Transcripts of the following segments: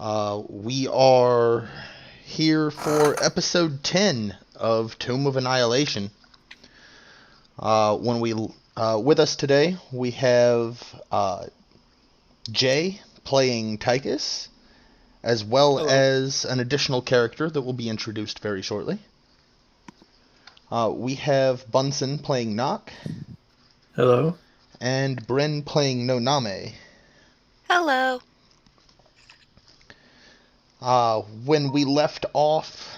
We are here for episode 10 of Tomb of Annihilation. With us today, we have Jay playing Tychus, as well Hello. as an additional character that will be introduced very shortly. We have Bunsen playing Nock, Hello. and Bryn playing Noname. Hello. When we left off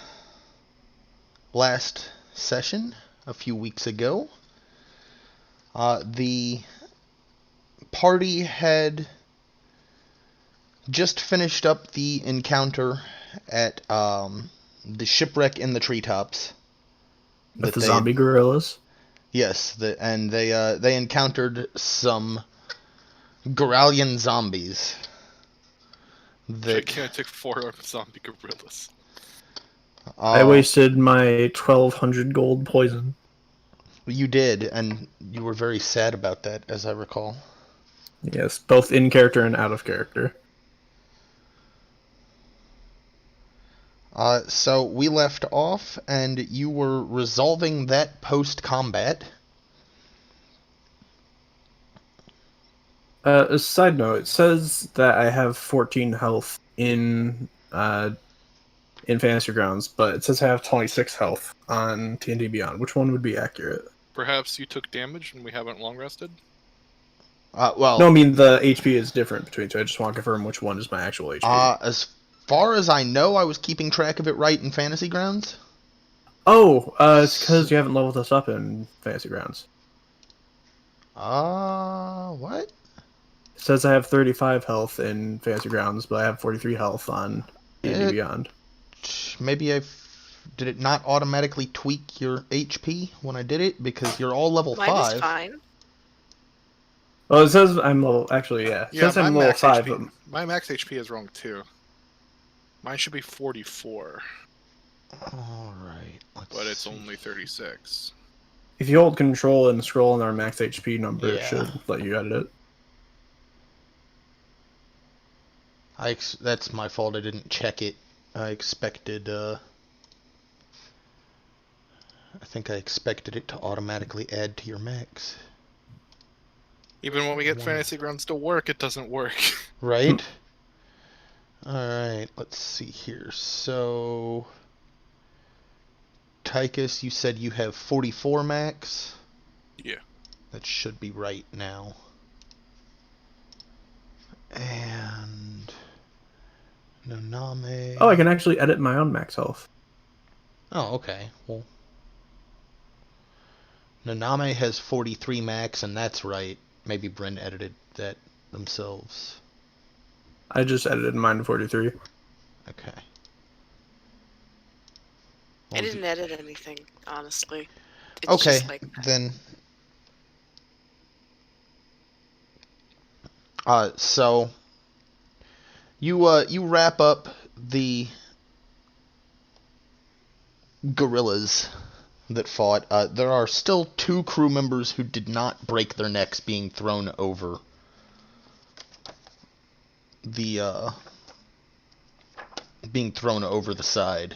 last session, a few weeks ago, the party had just finished up the encounter at the shipwreck in the treetops. With the zombie gorillas. Yes, they encountered some Goralian zombies. I can't take 4 zombie gorillas. I wasted my 1,200 gold poison. You did, and you were very sad about that, as I recall. Yes, both in character and out of character. So we left off, and you were resolving that post-combat. A side note, it says that I have 14 health in Fantasy Grounds, but it says I have 26 health on TNT Beyond. Which one would be accurate? Perhaps you took damage and we haven't long rested? Well, No, I mean the HP is different between two. I just want to confirm which one is my actual HP. As far as I know, I was keeping track of it right in Fantasy Grounds. Oh, it's because you haven't leveled us up in Fantasy Grounds. What? It says I have 35 health in Fantasy Grounds, but I have 43 health on D&D Beyond. Maybe did it not automatically tweak your HP when I did it? Because you're all level 5. Mine is fine. Well, it says I'm level... Actually, yeah. It says I'm level 5. HP, my max HP is wrong, too. Mine should be 44. Alright, but it's only 36. If you hold control and scroll on our max HP number, Yeah. it should let you edit it. That's my fault, I didn't check it. I expected, I think I expected it to automatically add to your max. Even when we get Fantasy Grounds to work, it doesn't work. Right? Alright, let's see here. So, Tychus, you said you have 44 max? Yeah. That should be right now. And Noname. Oh, I can actually edit my own max health. Oh, okay. Well, Noname has 43 max, and that's right. Maybe Bryn edited that themselves. I just edited mine to 43. Okay. I didn't edit anything, honestly. It's Okay, just like then. So you wrap up the gorillas that fought. There are still 2 crew members who did not break their necks being thrown over the side.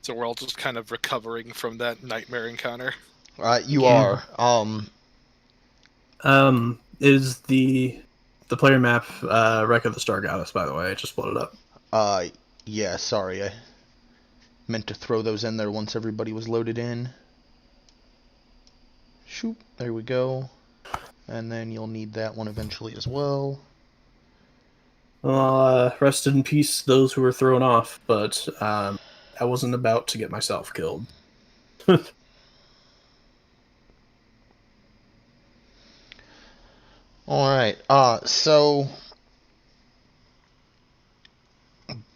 So we're all just kind of recovering from that nightmare encounter. You are. Is the player map Wreck of the Star Goddess, by the way? I just pulled it up. Yeah, sorry. I meant to throw those in there once everybody was loaded in. Shoot, there we go. And then you'll need that one eventually as well. Well, rest in peace those who were thrown off, but I wasn't about to get myself killed. Alright, so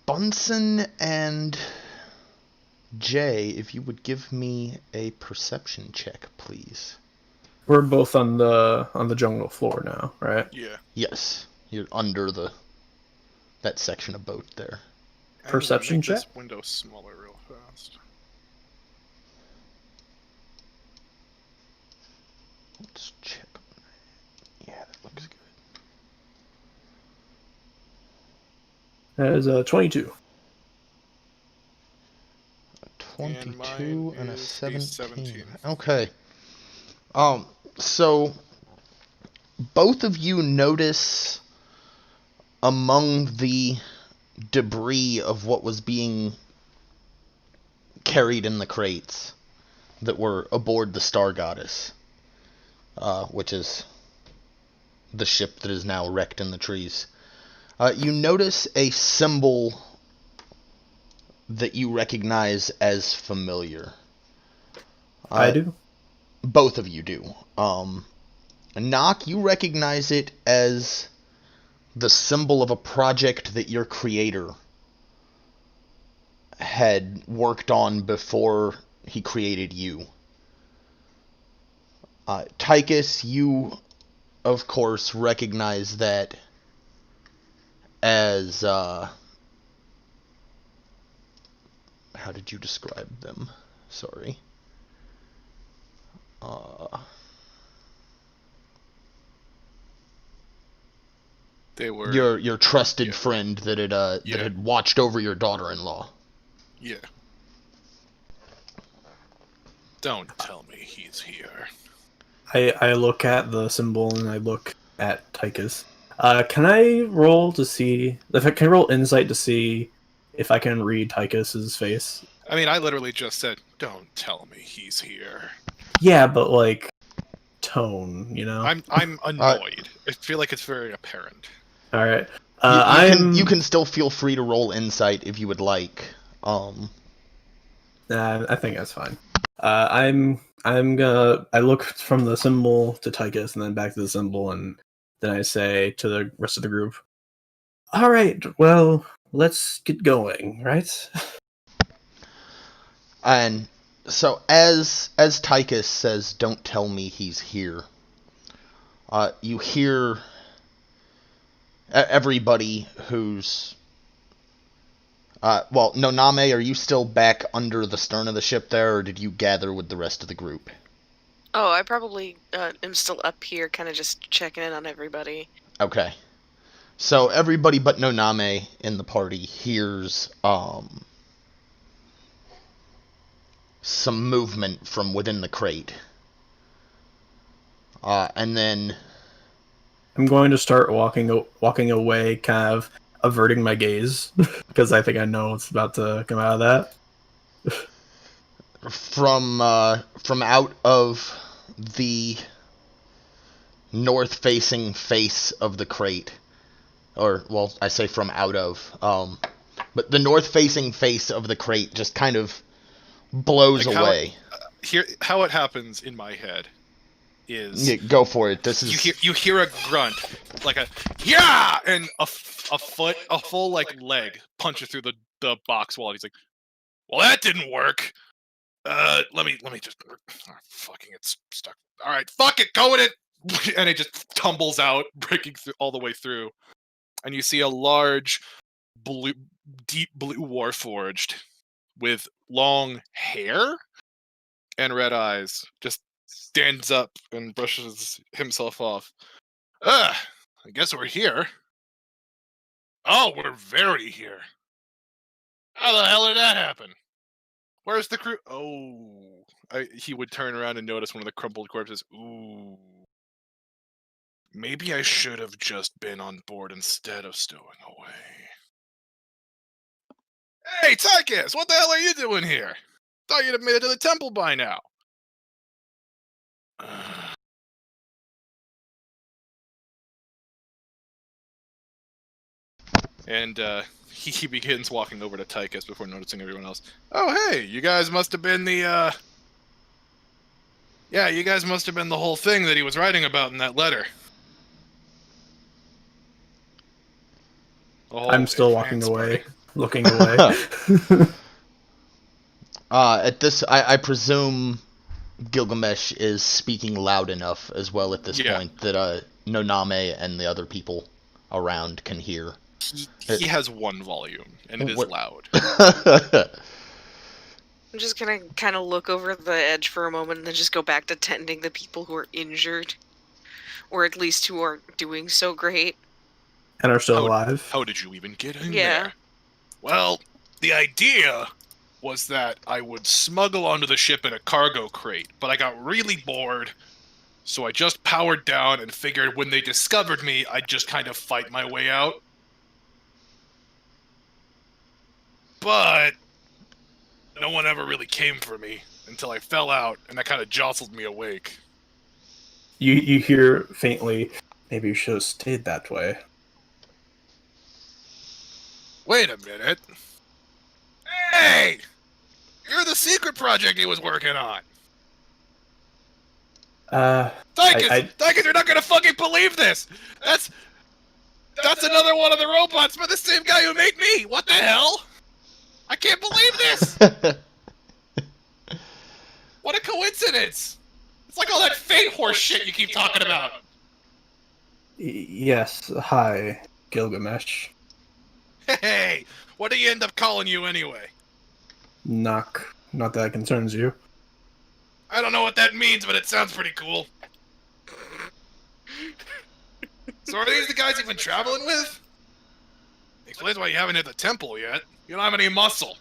Bunsen and Jay, if you would give me a perception check, please. We're both on the jungle floor now, right? Yeah. Yes, you're under that section of boat there. Perception make check? this window smaller real fast. Let's check. Yeah, that looks good. That is a 22. A 22 and a is a 17. 17. Okay. So both of you notice among the debris of what was being carried in the crates that were aboard the Star Goddess, which is the ship that is now wrecked in the trees. You notice a symbol that you recognize as familiar. I do. Both of you do. Nock, you recognize it as the symbol of a project that your creator had worked on before he created you. Tychus, you, of course, recognize that as, how did you describe them? Sorry. They were Your trusted friend that had watched over your daughter-in-law. Yeah. Don't tell me he's here. I look at the symbol and I look at Tychus. Can I roll to see if I can roll insight to see if I can read Tychus's face? I mean, I literally just said, "Don't tell me he's here." Yeah, but like tone, you know. I'm annoyed. I feel like it's very apparent. All right. You can still feel free to roll insight if you would like. I think that's fine. I look from the symbol to Tychus and then back to the symbol, and then I say to the rest of the group, "All right, well, let's get going, right?" And so as Tychus says, "Don't tell me he's here," you hear everybody who's well, Noname, are you still back under the stern of the ship there, or did you gather with the rest of the group? Oh, I probably am still up here, kind of just checking in on everybody. Okay. So everybody but Noname in the party hears some movement from within the crate. And then I'm going to start walking away, kind of averting my gaze because I think I know what's about to come out of that. from out of the north-facing face of the crate, or well, I say from out of, but the north-facing face of the crate just kind of blows Like away. How it happens in my head is Yeah, go for it. This is you hear a grunt, like a yeah, and a full like leg punches through the box wall. And he's like, "Well, that didn't work. Let me just fucking it's stuck. All right, fuck it, go with it." And it just tumbles out, breaking through all the way through. And you see a large deep blue warforged with long hair and red eyes just stands up and brushes himself off. I guess we're here. Oh, we're very here. How the hell did that happen? Where's the crew? Oh, he would turn around and notice one of the crumpled corpses. Ooh. Maybe I should have just been on board instead of stowing away. Hey, Tychus, what the hell are you doing here? Thought you'd have made it to the temple by now. And he begins walking over to Tychus before noticing everyone else. Oh, hey, you guys must have been the, yeah, you guys must have been the whole thing that he was writing about in that letter. I'm still walking away, looking away. at this, I presume Gilgamesh is speaking loud enough as well at this point that Noname and the other people around can hear. He has one volume, and it is What- loud. I'm just gonna kind of look over the edge for a moment and then just go back to tending the people who are injured. Or at least who aren't doing so great. And are still alive. How did you even get in Yeah. there? Well, the idea was that I would smuggle onto the ship in a cargo crate, but I got really bored, so I just powered down and figured when they discovered me, I'd just kind of fight my way out. But no one ever really came for me until I fell out, and that kind of jostled me awake. You hear faintly, maybe you should have stayed that way. Wait a minute. Hey! You're the secret project he was working on! Tychus, you're not gonna fucking believe this! That's another one of the robots by the same guy who made me! What the hell? I can't believe this! What a coincidence! It's like all that fate horse shit you keep talking about! Yes, hi, Gilgamesh. Hey, what do you end up calling you anyway? Knock. Not that concerns you. I don't know what that means, but it sounds pretty cool. So are these the guys you've been traveling with? Explains why you haven't hit the temple yet. You don't have any muscle.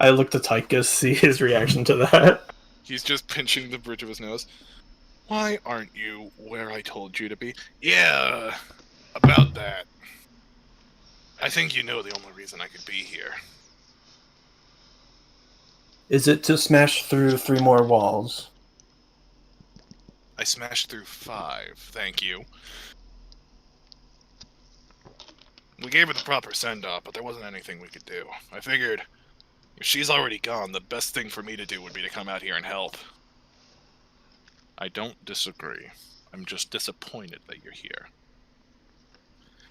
I look to Tychus, see his reaction to that. He's just pinching the bridge of his nose. Why aren't you where I told you to be? Yeah, about that. I think you know the only reason I could be here. Is it to smash through 3 more walls? I smashed through 5, thank you. We gave her the proper send-off, but there wasn't anything we could do. I figured, if she's already gone, the best thing for me to do would be to come out here and help. I don't disagree. I'm just disappointed that you're here.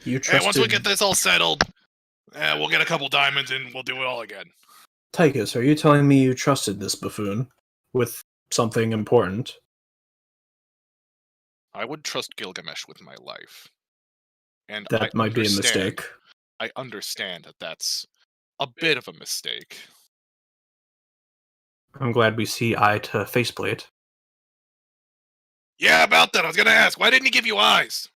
You Hey, trusted... once we get this all settled, we'll get a couple diamonds and we'll do it all again. Tychus, are you telling me you trusted this buffoon with something important? I would trust Gilgamesh with my life. And That might be a mistake. I understand that that's a bit of a mistake. I'm glad we see eye to faceplate. Yeah, about that. I was gonna ask, why didn't he give you eyes?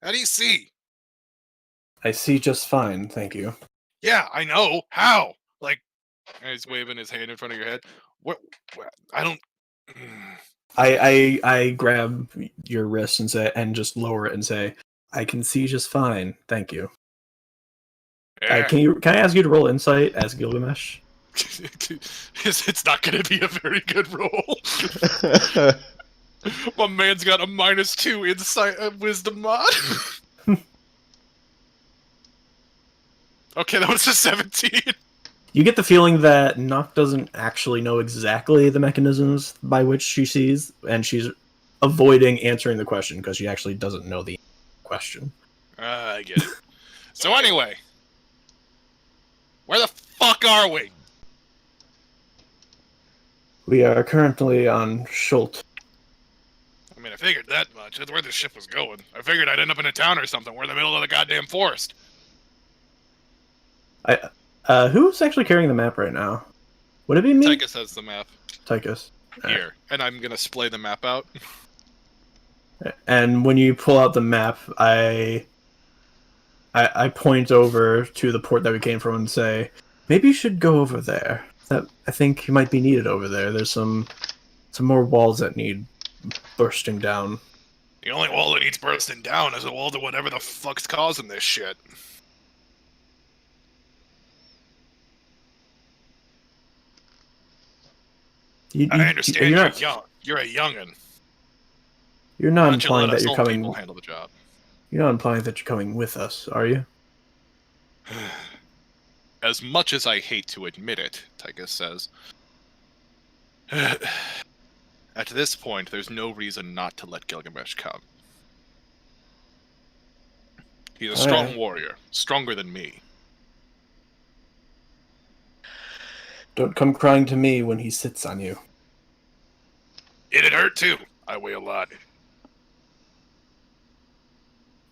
How do you see? I see just fine, thank you. Yeah, I know. How? Like, and he's waving his hand in front of your head. What? I don't. I grab your wrist and say, and just lower it and say, I can see just fine, thank you. Yeah. Can I ask you to roll insight as Gilgamesh? It's not going to be a very good roll. My man's got a -2 insight wisdom mod. Okay, that was a 17. You get the feeling that Nock doesn't actually know exactly the mechanisms by which she sees, and she's avoiding answering the question because she actually doesn't know the question. I get it. So anyway, where the fuck are we? We are currently on Schult. I mean, I figured that much. That's where the ship was going. I figured I'd end up in a town or something. We're in the middle of the goddamn forest. Who's actually carrying the map right now? Would it be me? Tychus has the map Tychus. here, and I'm gonna splay the map out. And when you pull out the map, I point over to the port that we came from and say, maybe you should go over there. I think you might be needed over there. There's some more walls that need bursting down. The only wall that needs bursting down is a wall to whatever the fuck's causing this shit. I understand you're young. You're a youngin'. You're not Why don't you implying let that us you're old coming. people handle the job. You're not implying that you're coming with us, are you? As much as I hate to admit it, Tychus says, at this point, there's no reason not to let Gilgamesh come. He's a strong warrior, stronger than me. Don't come crying to me when he sits on you. It'd hurt too. I weigh a lot.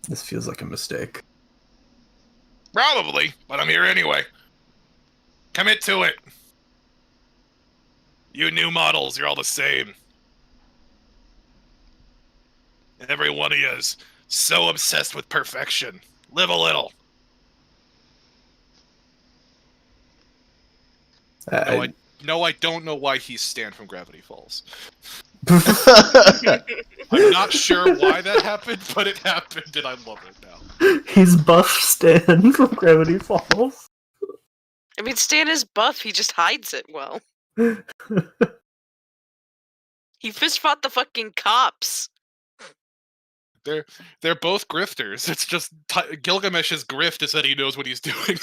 This feels like a mistake. Probably, but I'm here anyway. Commit to it. You new models, you're all the same. Every one of you is so obsessed with perfection. Live a little. No, I don't know why he's Stan from Gravity Falls. I'm not sure why that happened, but it happened, and I love it now. He's buff Stan from Gravity Falls. I mean, Stan is buff, he just hides it well. He fist fought the fucking cops. They're both grifters. It's just Gilgamesh's grift is that he knows what he's doing.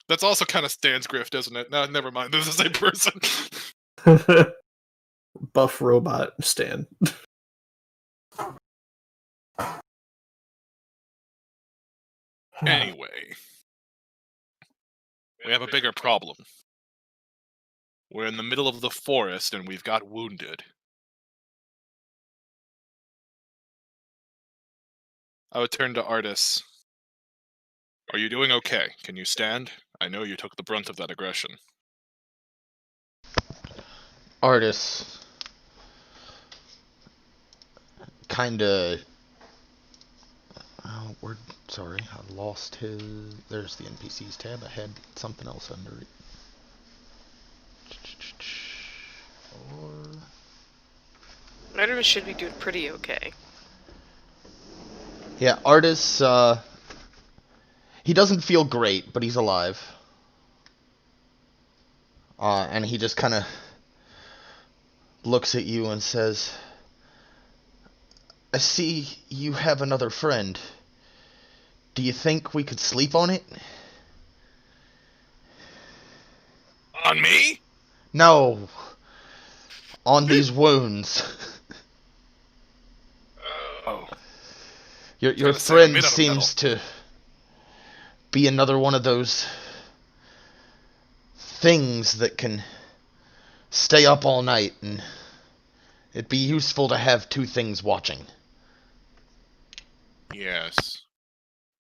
That's also kind of Stan's grift, isn't it? No, never mind. They're the same person. Buff robot Stan. Anyway, we have a bigger problem. We're in the middle of the forest and we've got wounded. I would turn to Artis. Are you doing okay? Can you stand? I know you took the brunt of that aggression. Artis kinda... Oh, sorry, I lost his... There's the NPCs tab. I had something else under it. Artemis should be doing pretty okay. Yeah, Artis, he doesn't feel great, but he's alive. And he just kind of looks at you and says, I see you have another friend. Do you think we could sleep on it? On me? No. On these wounds. Oh. Your friend seems to be another one of those things that can stay up all night, and it'd be useful to have two things watching. Yes.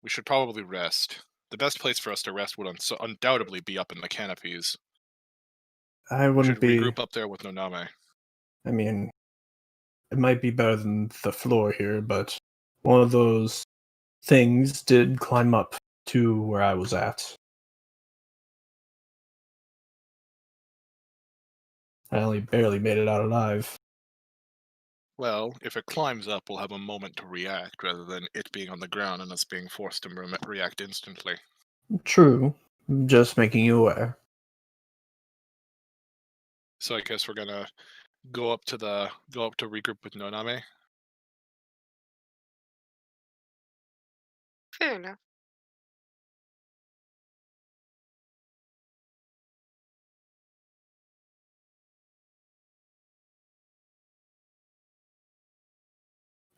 We should probably rest. The best place for us to rest would undoubtedly be up in the canopies. I We wouldn't should be. regroup up there with Noname. I mean, it might be better than the floor here, but one of those things did climb up to where I was at. I only barely made it out alive. Well, if it climbs up, we'll have a moment to react, rather than it being on the ground and us being forced to react instantly. True. Just making you aware. So I guess we're gonna go up to regroup with Noname. Fair enough.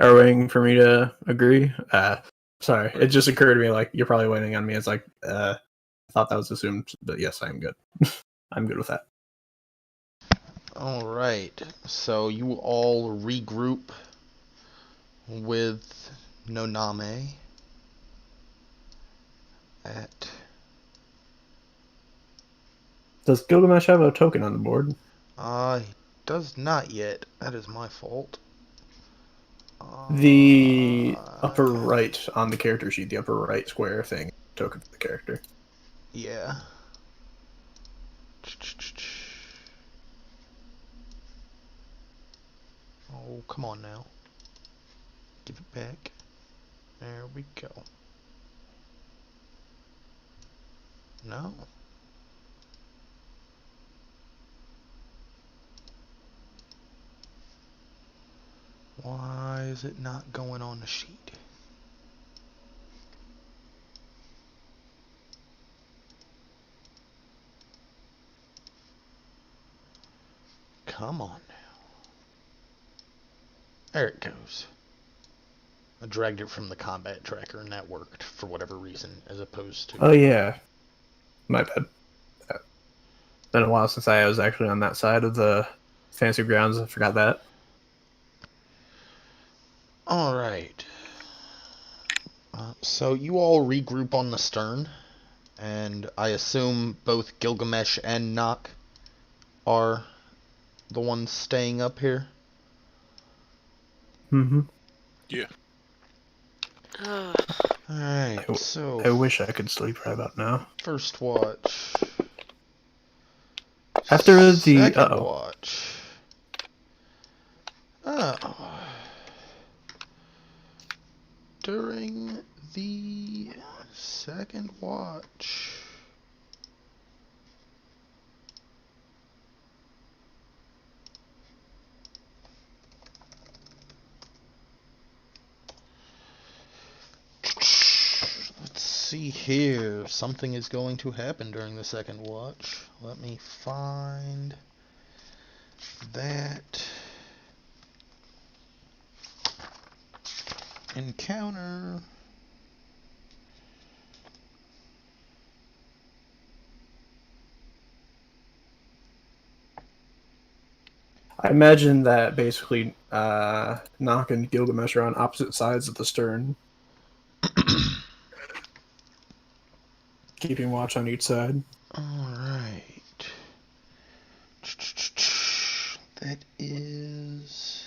Are we waiting for me to agree? Sorry, it just occurred to me like you're probably waiting on me. It's like, I thought that was assumed, but yes, I'm good. I'm good with that. Alright, so you all regroup with Noname at... Does Gilgamesh have a token on the board? He does not yet. That is my fault. The upper right on the character sheet, the upper right square thing, token for the character. Yeah. Oh, come on now. Give it back. There we go. No. Why is it not going on the sheet? Come on now. There it goes. I dragged it from the combat tracker and that worked for whatever reason, as opposed to... Oh yeah. My bad. Been a while since I was actually on that side of the fancy grounds. I forgot that. All right. So you all regroup on the stern, and I assume both Gilgamesh and Nock are the ones staying up here. Mm-hmm. Yeah. Ugh. All right. So I wish I could sleep right about now. first watch. After the Second watch. During the second watch. Let's see here. Something is going to happen during the second watch. Let me find that encounter. I imagine that basically Nock and Gilgamesh are on opposite sides of the stern, keeping watch on each side. Alright. That is...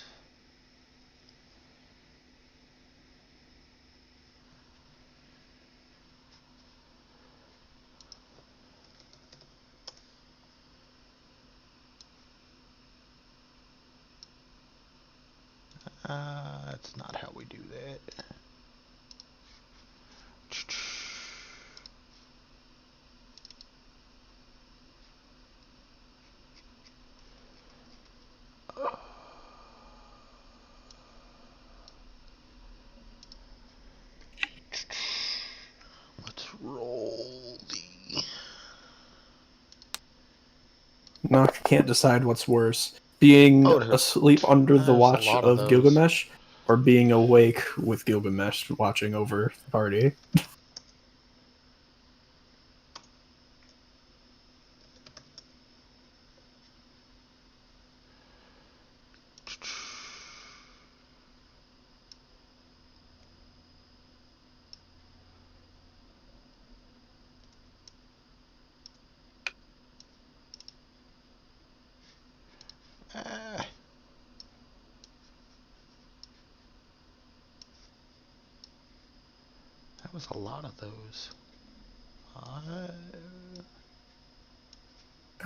that's not how we do that. Let's roll the... Nock can't decide what's worse: being Oh, there- asleep under the there's a watch lot of of those. Gilgamesh, or being awake with Gilgamesh watching over the party. Ah. That was a lot of those. I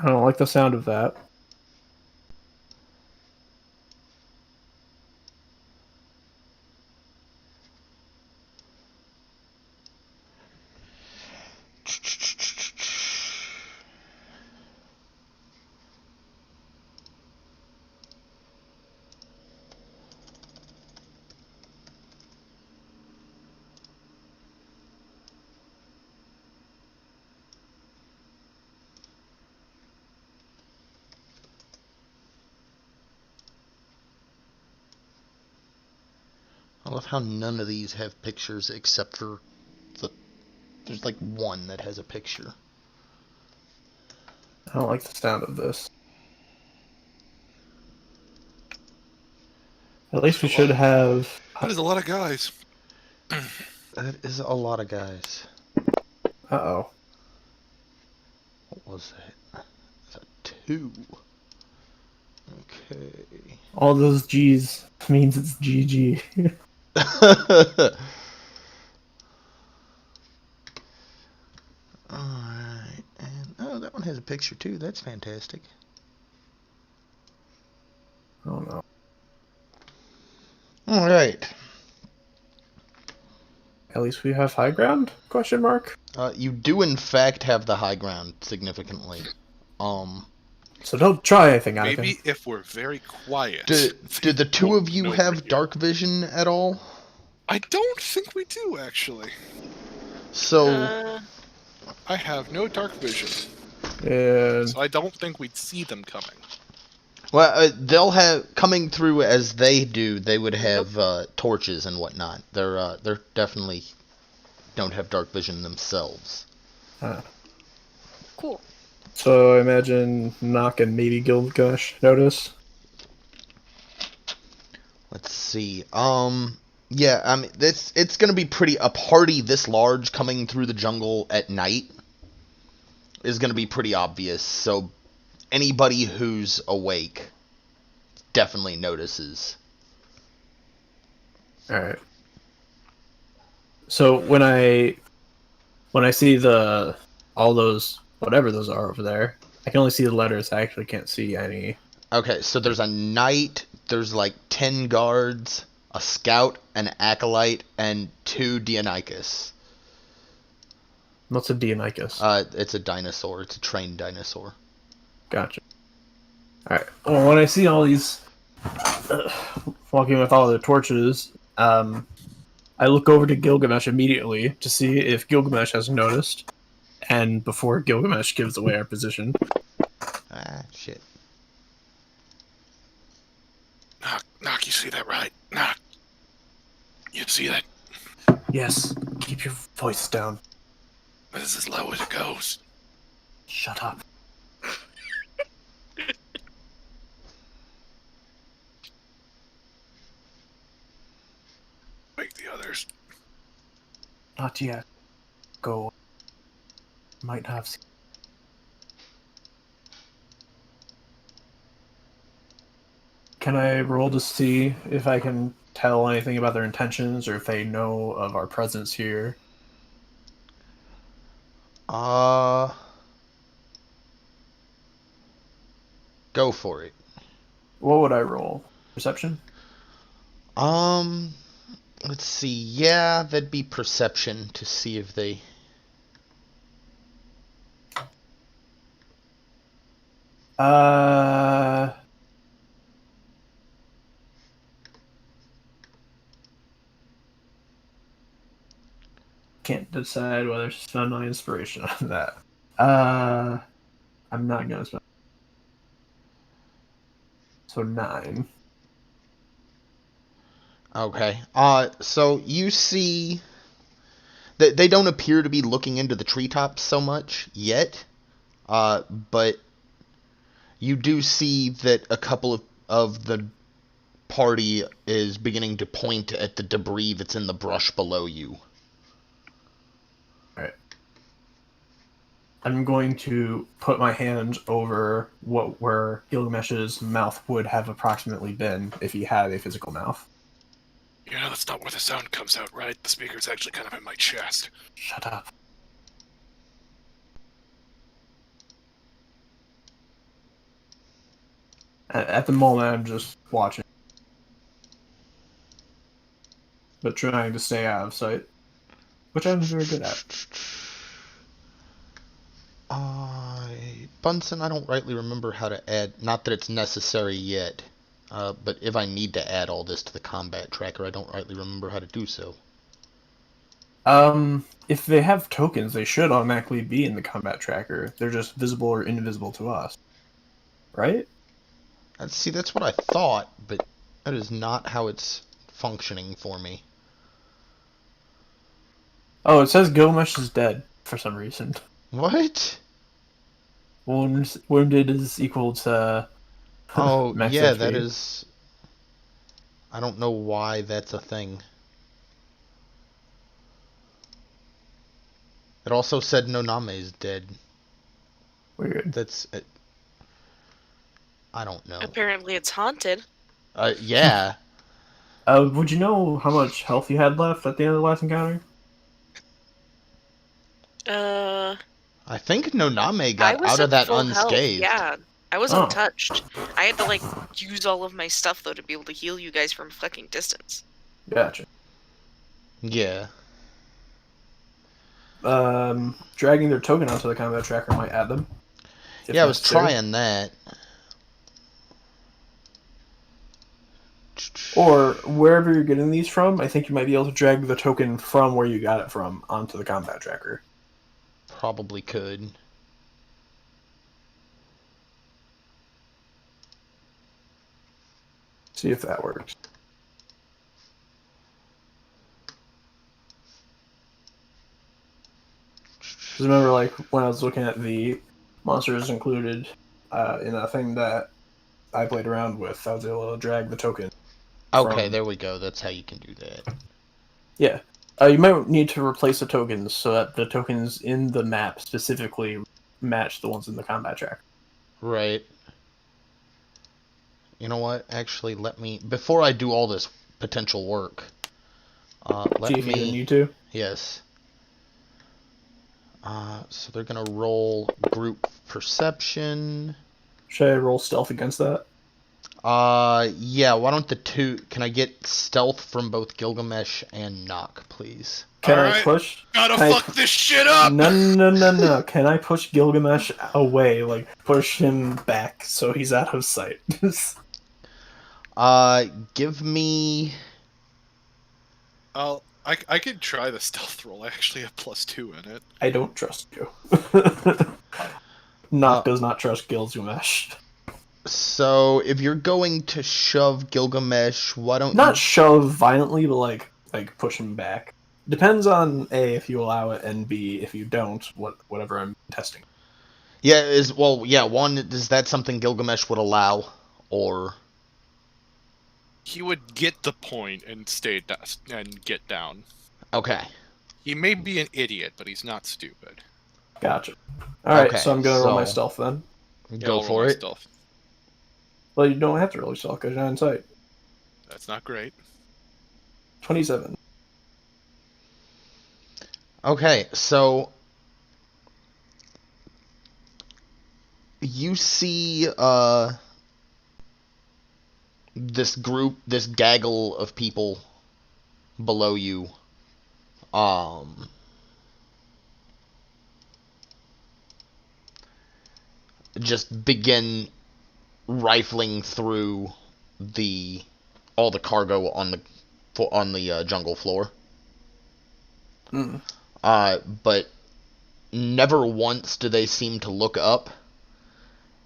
don't like the sound of that. I love how none of these have pictures except for the... There's like one that has a picture. I don't like the sound of this. At least we should have. That is a lot of guys. That is a lot of guys. Uh-oh. What was that? That's a 2. Okay. All those G's means it's GG. Alright, and oh, that one has a picture too. That's fantastic. Oh no. Alright. At least we have high ground? Question mark. You do in fact have the high ground significantly. So don't try anything, Anakin. Maybe if we're very quiet. Do the two won't of you know we're have here. dark vision at all? I don't think we do, actually. So I have no dark vision, And so I don't think we'd see them coming. well, they'll have coming through as they do. They would have torches and whatnot. They're definitely don't have dark vision themselves. Cool. so I imagine Nock and maybe Gilgamesh notice. Let's see. Yeah, I mean, it's going to be a party this large coming through the jungle at night is going to be pretty obvious. So anybody who's awake definitely notices. All right. So when I see all those whatever those are over there, I can only see the letters. I actually can't see any. Okay, so there's a knight, there's like 10 guards, a scout, an acolyte, and 2 Dionyscus. What's a Dionyscus? It's a dinosaur. It's a trained dinosaur. Gotcha. All right. Well, when I see all these walking with all their torches, I look over to Gilgamesh immediately to see if Gilgamesh has noticed, and before Gilgamesh gives away our position. Ah, shit. Knock, you see that right? Knock. You see that? Yes. Keep your voice down. This is as low as it goes. Shut up. Wake the others. Not yet. Go. Might have seen. Can I roll to see if I can tell anything about their intentions or if they know of our presence here? Go for it. What would I roll? Perception? Um, let's see. Yeah, that'd be perception to see if they. Can't decide whether to spend my inspiration on that. I'm not gonna spend. So 9. Okay. So you see that they don't appear to be looking into the treetops so much yet. But you do see that a couple of the party is beginning to point at the debris that's in the brush below you. Alright. I'm going to put my hand over where Gilgamesh's mouth would have approximately been if he had a physical mouth. Yeah, that's not where the sound comes out, right? The speaker's actually kind of in my chest. Shut up. At the moment, I'm just watching. But trying to stay out of sight. Which I'm very good at. Bunsen, I don't rightly remember how to add. Not that it's necessary yet. But if I need to add all this to the combat tracker, I don't rightly remember how to do so. If they have tokens, they should automatically be in the combat tracker. They're just visible or invisible to us. Right? See, that's what I thought, but that is not how it's functioning for me. Oh, it says Gilgamesh is dead for some reason. What? Wounded is equal to... Oh, max yeah, HP. that is... I don't know why that's a thing. It also said Noname is dead. Weird. That's... I don't know. Apparently it's haunted. Yeah. Would you know how much health you had left at the end of the last encounter? I think Noname I got was out at of that full health. unscathed. Yeah, I was Oh. untouched. I had to like use all of my stuff though to be able to heal you guys from fucking distance. Gotcha. Yeah. Dragging their token onto the combat tracker might add them. if Yeah, I was necessary. trying that. Or wherever you're getting these from, I think you might be able to drag the token from where you got it from onto the combat tracker. Probably could. See if that works. Because remember, like, when I was looking at the monsters included in a thing that I played around with, I was able to drag the token Okay, from- there we go. That's how you can do that. Yeah. You might need to replace the tokens so that the tokens in the map specifically match the ones in the combat tracker. Right. You know what? Actually, let me... Before I do all this potential work, let See if you even me... need to. Yes. So they're gonna roll group perception. Should I roll stealth against that? Yeah, why don't the two... Can I get stealth from both Gilgamesh and Nock, please? Can I Alright, push? gotta Can I fuck this shit up! No. Can I push Gilgamesh away? Like, push him back so he's out of sight? Give me... I could try the stealth roll. I actually have +2 in it. I don't trust you. Nock does not trust Gilgamesh. So, if you're going to shove Gilgamesh, why don't Not you... shove violently, but like push him back. Depends on A, if you allow it, and B, if you don't, whatever I'm testing. Yeah, one, is that something Gilgamesh would allow? Or... He would get the point and and get down. Okay. He may be an idiot, but he's not stupid. Gotcha. Alright, Okay, so I'm gonna roll my so- stealth then. Yeah, Go I'll roll for my it. Stealth. Well, you don't have to roll your stealth because you're not in sight. That's not great. 27. Okay, so... You see, this group, this gaggle of people below you, just begin rifling through all the cargo on the jungle floor. Mm. But never once do they seem to look up.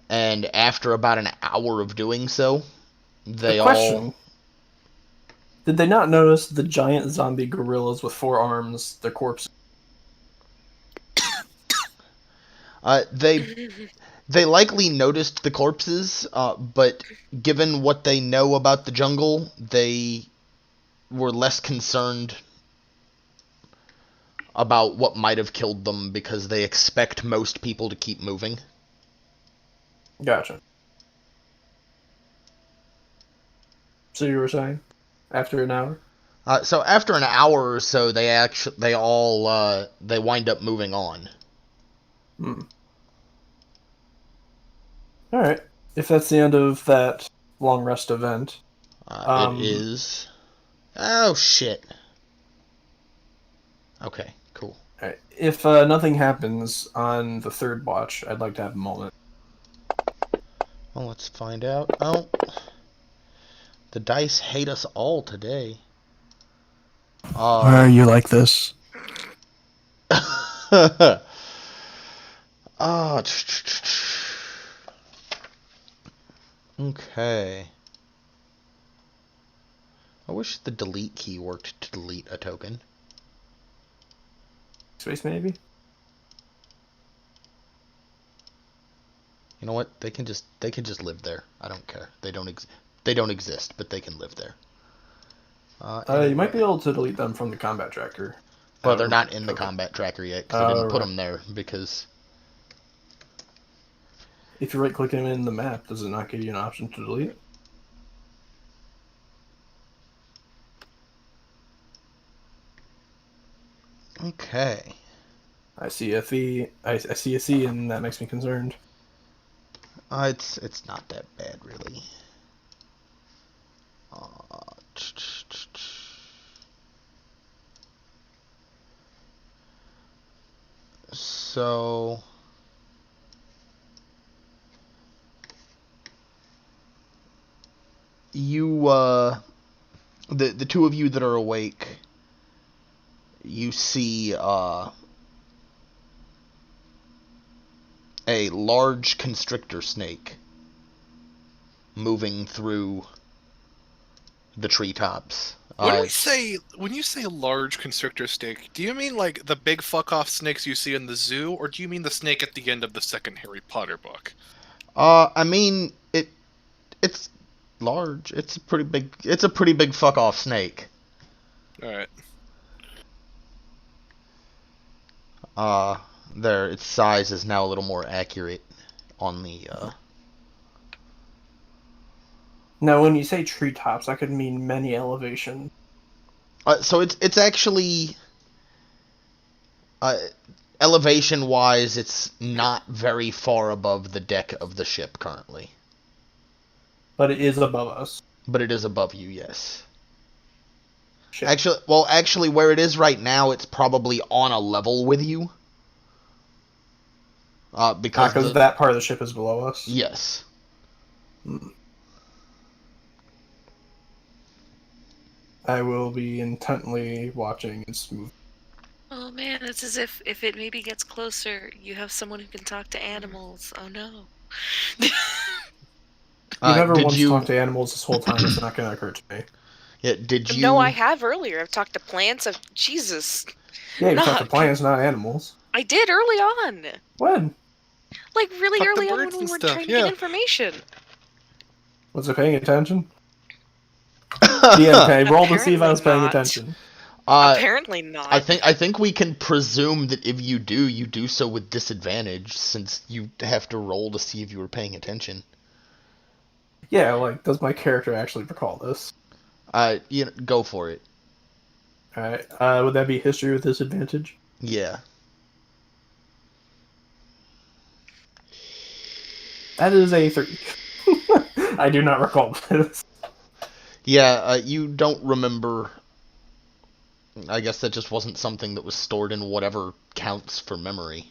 And after about an hour of doing so, they Question. Did they not notice the giant zombie gorillas with 4 arms, their corpses? they likely noticed the corpses, but given what they know about the jungle, they were less concerned about what might have killed them because they expect most people to keep moving. Gotcha. So you were saying? After an hour? So after an hour or so, they wind up moving on. Hmm. Alright. If that's the end of that long rest event. It is. Oh shit. Okay, cool. Alright. If nothing happens on the third watch, I'd like to have a moment. Well, let's find out. Oh, the dice hate us all today. Why are you like this? Okay. I wish the delete key worked to delete a token. Space maybe? You know what? They can just live there. I don't care. They don't exist, but they can live there. You might be able to delete them from the combat tracker. Well, they're not in the combat tracker yet because I didn't put them there because... If you right-click them in the map, does it not give you an option to delete? Okay. I see a C. I see a C, and that makes me concerned. It's not that bad, really. So... You, the two of you that are awake, you see, a large constrictor snake moving through the treetops. When you say large constrictor snake, do you mean like the big fuck off snakes you see in the zoo, or do you mean the snake at the end of the second Harry Potter book? I mean, it's large. It's a pretty big. It's a pretty big fuck off snake. All right. There. Its size is now a little more accurate on the. Now, when you say treetops, that could mean many elevations. So it's actually. Elevation wise, it's not very far above the deck of the ship currently. But it is above us. But it is above you, yes. Shit. Actually, where it is right now, it's probably on a level with you. Because that part of the ship is below us. yes. I will be intently watching its movement. Oh man, it's as if it maybe gets closer, you have someone who can talk to animals. Oh no. You never Did once you? talked to animals this whole time. It's not going to occur to me. Yeah. Did you? No, I have earlier. I've talked to plants. Jesus. Yeah, you talk to Not- plants, not animals. I did early on. When? Like really Talk to early on birds when we and were stuff, trying to yeah. get information. Was I paying attention? Okay, roll to see if I was paying Apparently not. attention. Apparently not. I think we can presume that if you do so with disadvantage, since you have to roll to see if you were paying attention. Yeah, like, does my character actually recall this? Go for it. Alright, would that be history with disadvantage? Yeah. That is a 3. I do not recall this. Yeah, you don't remember. I guess that just wasn't something that was stored in whatever counts for memory.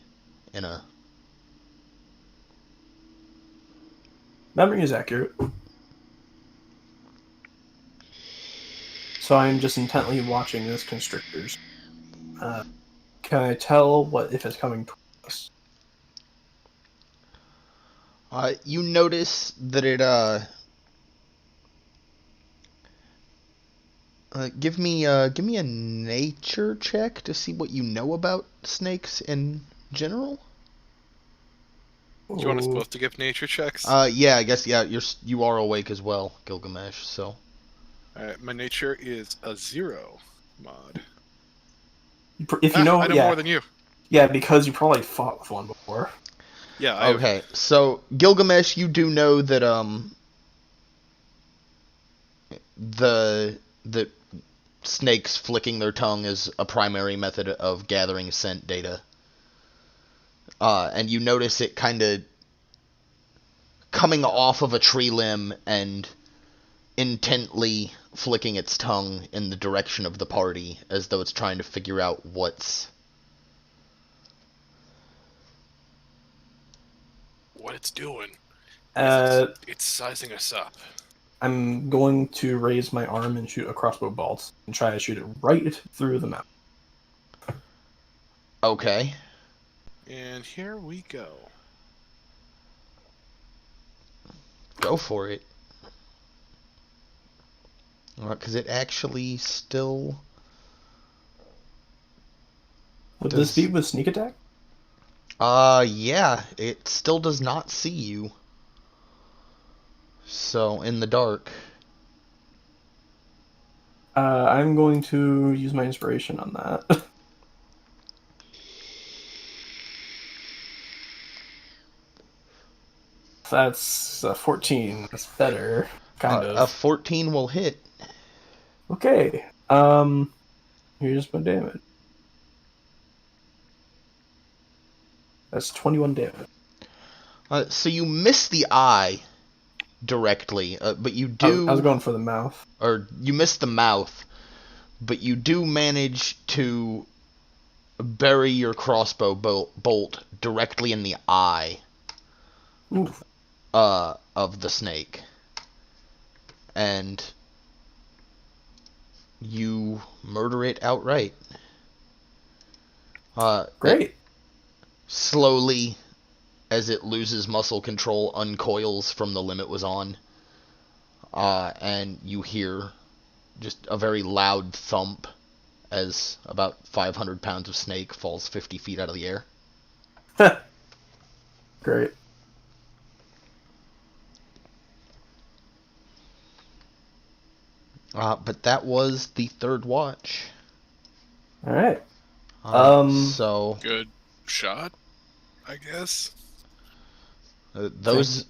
Memory is accurate. So I'm just intently watching this constrictors. Can I tell if it's coming towards us? You notice that it give me a nature check to see what you know about snakes in general. Do you want us Ooh. both to give nature checks? Yeah, I guess you are awake as well, Gilgamesh. So. All right, my nature is a 0 mod. If you know, I know yeah, more than you. yeah, because you probably fought with one before. Yeah. Okay, so Gilgamesh, you do know that the snakes flicking their tongue is a primary method of gathering scent data. And you notice it kind of coming off of a tree limb and intently flicking its tongue in the direction of the party, as though it's trying to figure out what's... What it's doing. It's sizing us up. I'm going to raise my arm and shoot a crossbow bolt and try to shoot it right through the mouth. Okay. And here we go. Go for it. Because it actually still... Would this be with sneak attack? Yeah. It still does not see you. So, in the dark. I'm going to use my inspiration on that. That's a 14. That's better, kind A of. 14 will hit. Okay. Here's my damage. That's 21 damage. So you miss the eye directly, but you do... I was going for the mouth. Or you miss the mouth, but you do manage to bury your crossbow bolt directly in the eye Oof. of the snake. And you murder it outright. Great. Slowly, as it loses muscle control, uncoils from the limb it was on. And you hear just a very loud thump as about 500 pounds of snake falls 50 feet out of the air. Great. But that was the third watch. All right. So Good shot, I guess. those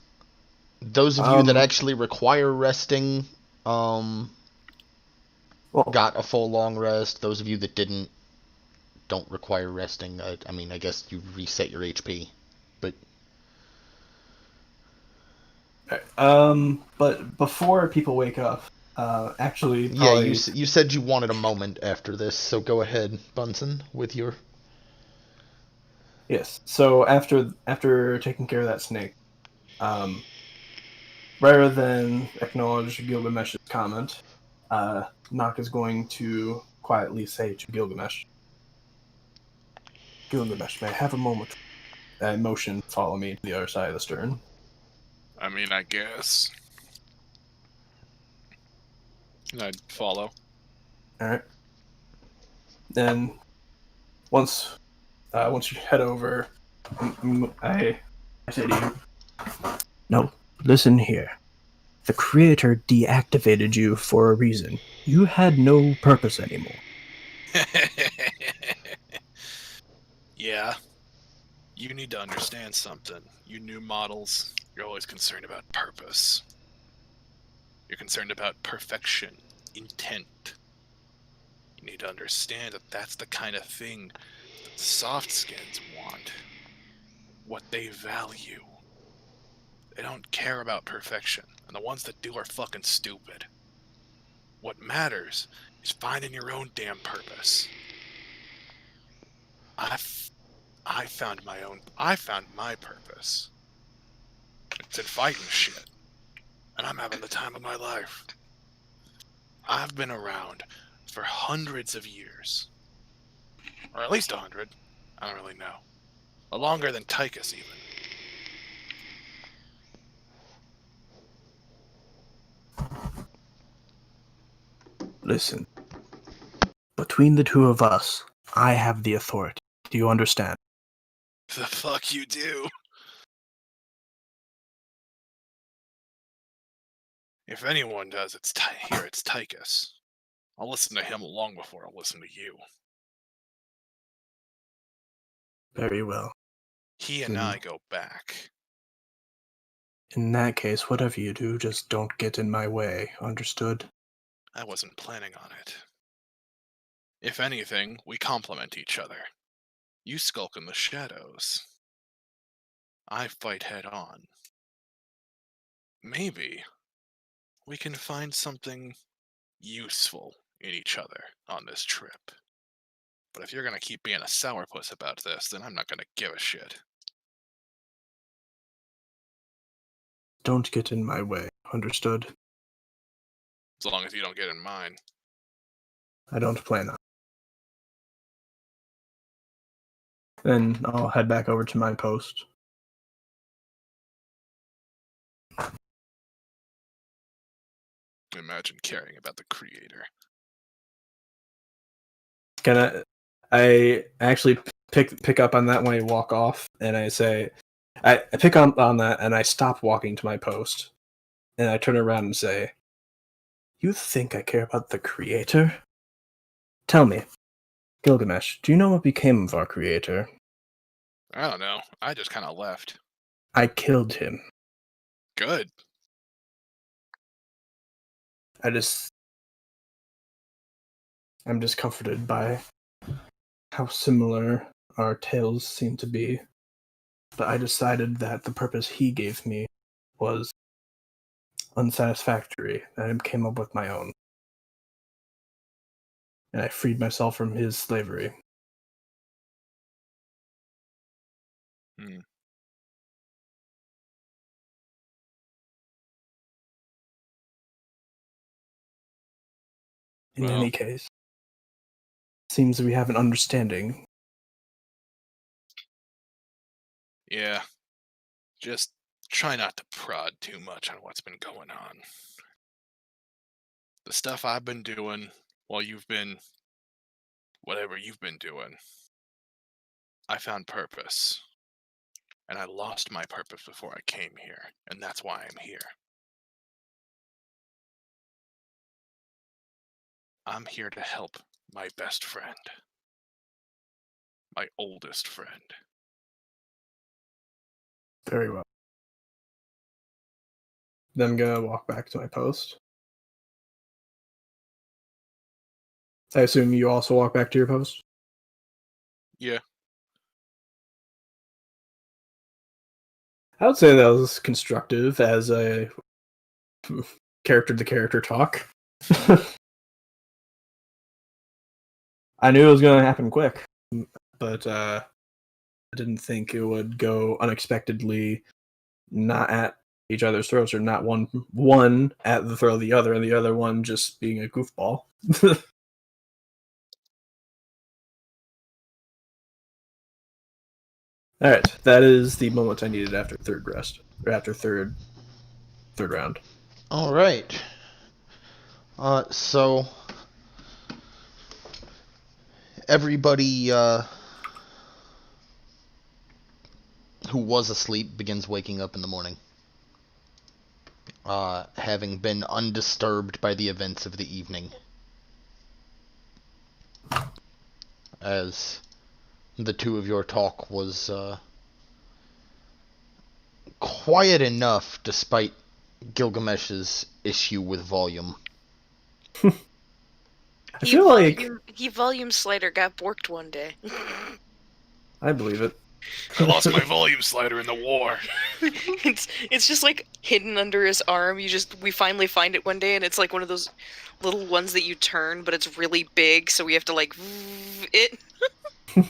of you that Um, actually require resting, well, got a full long rest. Those of you that don't require resting. I mean, I guess you reset your HP, but but before people wake up, actually, yeah, probably you said you wanted a moment after this, so go ahead, Bunsen, with your. yes. So after taking care of that snake, um, rather than acknowledge Gilgamesh's comment, Nock is going to quietly say to Gilgamesh, "Gilgamesh, may I have a moment?" I motion, follow me to the other side of the stern. I mean, I guess. I'd follow. All right. Then once you head over, I say to you, "No, listen here. The Creator deactivated you for a reason. You had no purpose anymore." Yeah. You need to understand something. You new models, you're always concerned about purpose. You're concerned about perfection, intent. You need to understand that that's the kind of thing that the soft skins want. What they value. They don't care about perfection, and the ones that do are fucking stupid. What matters is finding your own damn purpose. I found my purpose. It's in fighting shit. And I'm having the time of my life. I've been around for hundreds of years. Or at least 100. I don't really know. Longer than Tychus, even. Listen, between the two of us, I have the authority. Do you understand? The fuck you do? If anyone does, it's Tychus. I'll listen to him long before I'll listen to you. Very well. He and I go back. In that case, whatever you do, just don't get in my way. Understood? I wasn't planning on it. If anything, we complement each other. You skulk in the shadows. I fight head on. Maybe we can find something useful in each other on this trip. But if you're gonna keep being a sourpuss about this, then I'm not gonna give a shit. Don't get in my way. Understood? As long as you don't get in mine. I don't plan on. Then I'll head back over to my post. Imagine caring about the creator. I actually pick up on that when I walk off, and I say, I pick up on that, and I stop walking to my post, and I turn around and say, "You think I care about the Creator? Tell me, Gilgamesh, do you know what became of our Creator?" I don't know. I just kind of left. "I killed him. Good. I'm just comforted by how similar our tales seem to be. But I decided that the purpose he gave me was unsatisfactory, and I came up with my own. And I freed myself from his slavery." Hmm. In Well. any case, seems we have an understanding. Yeah. Just try not to prod too much on what's been going on. The stuff I've been doing while you've been whatever you've been doing, I found purpose. And I lost my purpose before I came here, and that's why I'm here. I'm here to help my best friend. My oldest friend. Very well. Then I'm gonna walk back to my post. I assume you also walk back to your post? Yeah. I would say that was constructive as a character-to-character talk. I knew it was going to happen quick, but I didn't think it would go unexpectedly not at each other's throats, or not one at the throat of the other, and the other one just being a goofball. All right, that is the moment I needed after third rest, or after third round. All right. So everybody who was asleep begins waking up in the morning, having been undisturbed by the events of the evening, as the two of your talk was quiet enough despite Gilgamesh's issue with volume. I feel like He volume slider got borked one day. I believe it. I lost my volume slider in the war. It's just like hidden under his arm. We finally find it one day, and it's like one of those little ones that you turn, but it's really big, so we have to like it. We're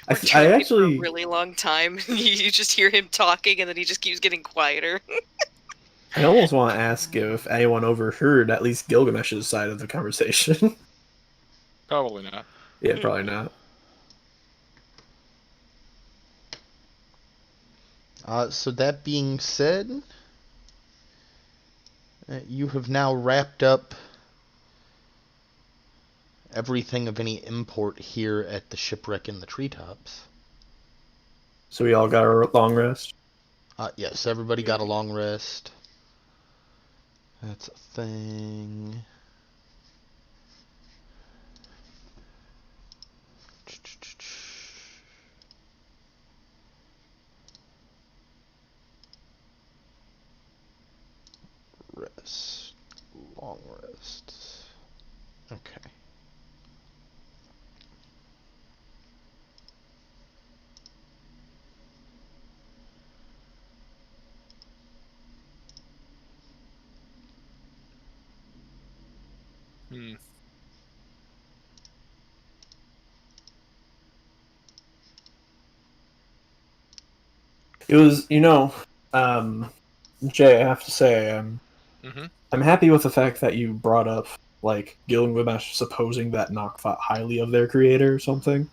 I turning it for actually a really long time. You just hear him talking, and then he just keeps getting quieter. I almost want to ask if anyone overheard at least Gilgamesh's side of the conversation. Probably not. Yeah, probably not. So that being said, you have now wrapped up everything of any import here at the shipwreck in the treetops. So we all got our long rest. Yes, everybody got a long rest. That's a thing. Rest. Long rests. Okay. Hmm. It was, Jay, I have to say, Mm-hmm. I'm happy with the fact that you brought up, like, Gilgamesh supposing that Nock thought highly of their creator or something.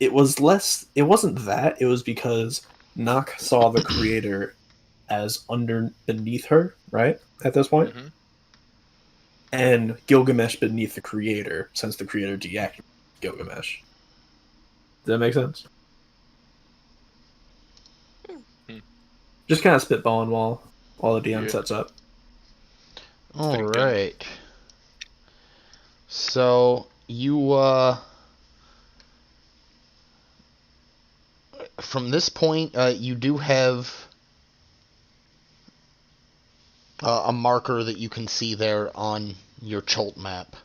It wasn't that, it was because Nock saw the creator as beneath her, right? At this point? Mm-hmm. And Gilgamesh beneath the creator, since the creator deactivated Gilgamesh. Does that make sense? Hmm. Just kind of spitballing while the DM Yeah. sets up. All Thinking. right. So you from this point you do have a marker that you can see there on your Cholt map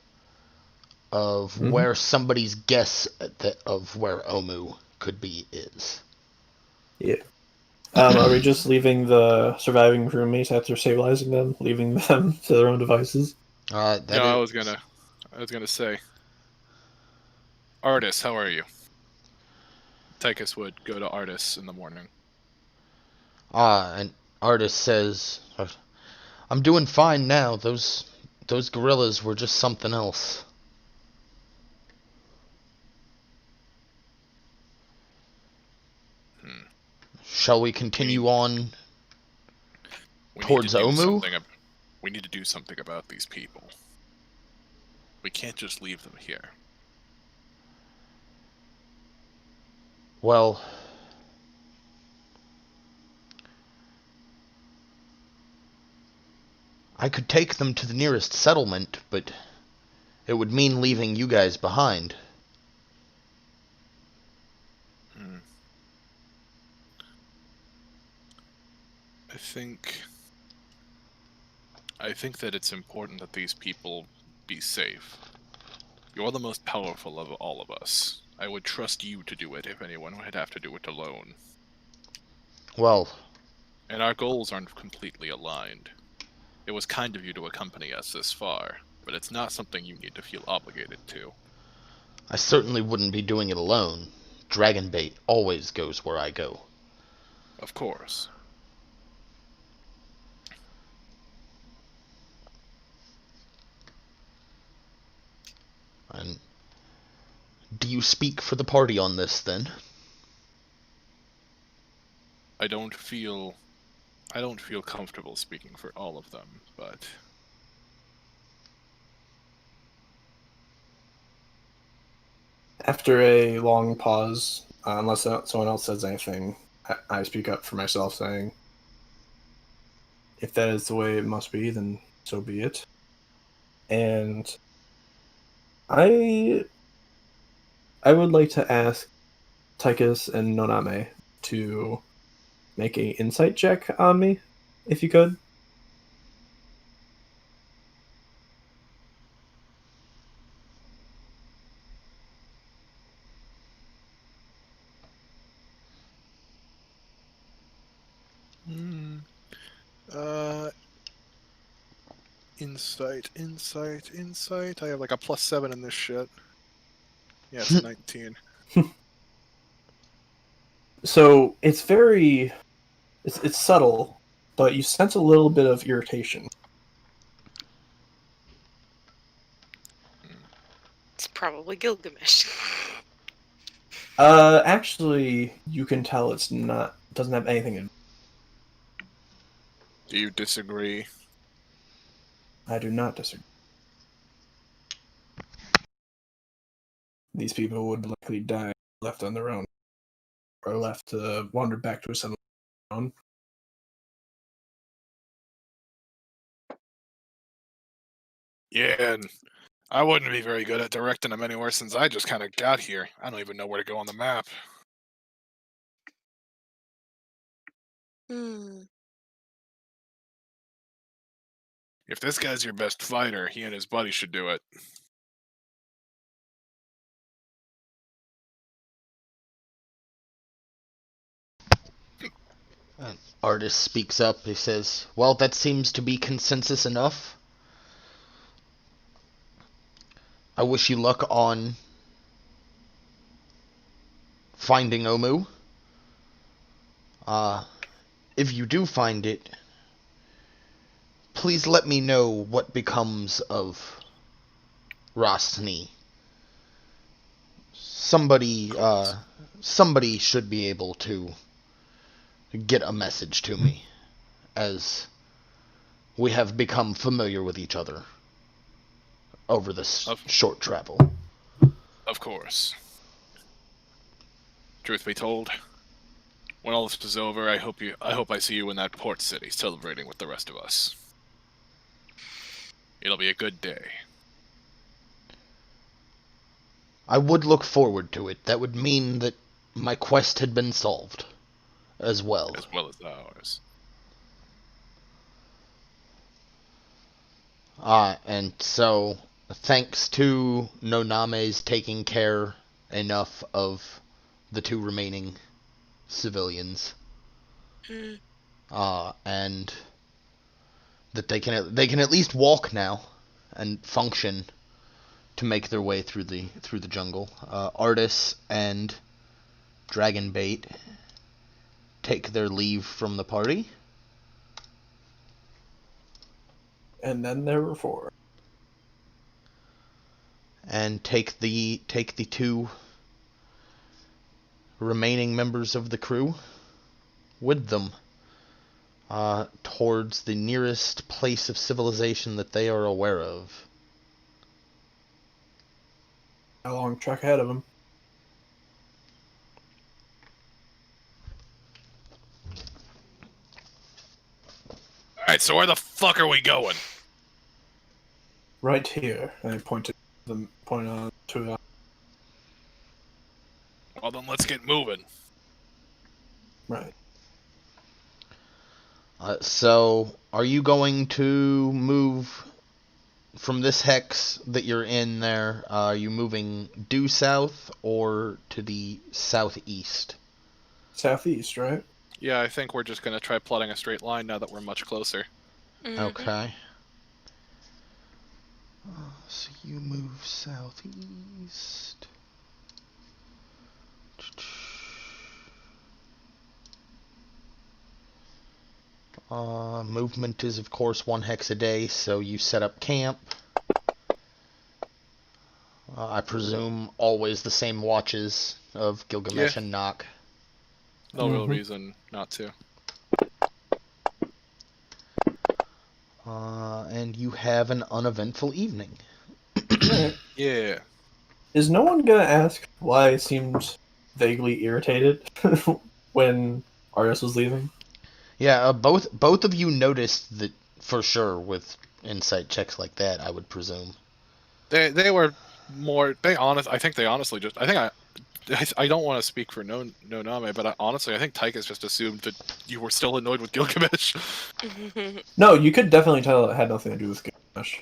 of where somebody's guess of where Omu could be is. Yeah. Are we just leaving the surviving roommates after stabilizing them, leaving them to their own devices? That No, I is, was gonna say. Artis, how are you? Tychus would go to Artis in the morning. and Artist says, "I'm doing fine now. Those gorillas were just something else." Hmm. Shall we continue on We need to towards do Omu? something. We need to do something about these people. We can't just leave them here. Well, I could take them to the nearest settlement, but it would mean leaving you guys behind. Hmm. I think that it's important that these people be safe. You're the most powerful of all of us. I would trust you to do it if anyone would have to do it alone. Well, And our goals aren't completely aligned. It was kind of you to accompany us this far, but it's not something you need to feel obligated to. I certainly wouldn't be doing it alone. Dragonbait always goes where I go. Of course. And do you speak for the party on this, then? I don't feel comfortable speaking for all of them, but After a long pause, unless someone else says anything, I speak up for myself, saying, if that is the way it must be, then so be it. And I would like to ask Tychus and Noname to make a insight check on me, if you could. uh insight. I have like a +7 in this shit. Yeah, it's 19. So it's it's subtle, but you sense a little bit of irritation. It's probably Gilgamesh. Actually, you can tell doesn't have anything in. Do you disagree? I do not disagree. These people would likely die left on their own, or left to wander back to a settlement on their own. Yeah, and I wouldn't be very good at directing them anywhere since I just kind of got here. I don't even know where to go on the map. Hmm. If this guy's your best fighter, he and his buddy should do it. Artist speaks up. He says, well, that seems to be consensus enough. I wish you luck on finding Omu. If you do find it, please let me know what becomes of Rostni. Somebody should be able to get a message to me, as we have become familiar with each other over this short travel. Of course. Truth be told, when all this is over, I hope I see you in that port city celebrating with the rest of us. It'll be a good day. I would look forward to it. That would mean that my quest had been solved, as well. As well as ours. And so, thanks to Noname's taking care enough of the two remaining civilians, Hmm. and that they can at least walk now and function to make their way through the jungle. Artis and Dragonbait take their leave from the party. And then there were four. And take the two remaining members of the crew with them towards the nearest place of civilization that they are aware of. A long trek ahead of them. Alright, so where the fuck are we going? right here. And I pointed on to Well, then let's get moving. right. So, are you going to move from this hex that you're in there? Are you moving due south or to the southeast? Southeast, right? Yeah, I think we're just gonna try plotting a straight line now that we're much closer. Mhm. Okay. So you move southeast. Movement is, of course, 1 hex a day, so you set up camp. I presume always the same watches of Gilgamesh and Nock. No real Mhm. reason not to. And you have an uneventful evening. Right. Yeah. Is no one gonna ask why I seemed vaguely irritated when Arius was leaving? Yeah, both of you noticed that for sure with insight checks like that, I would presume. They were more. I think they honestly just. I don't want to speak for no Name, but honestly, I think Tychus just assumed that you were still annoyed with Gilgamesh. No, you could definitely tell it had nothing to do with Gilgamesh.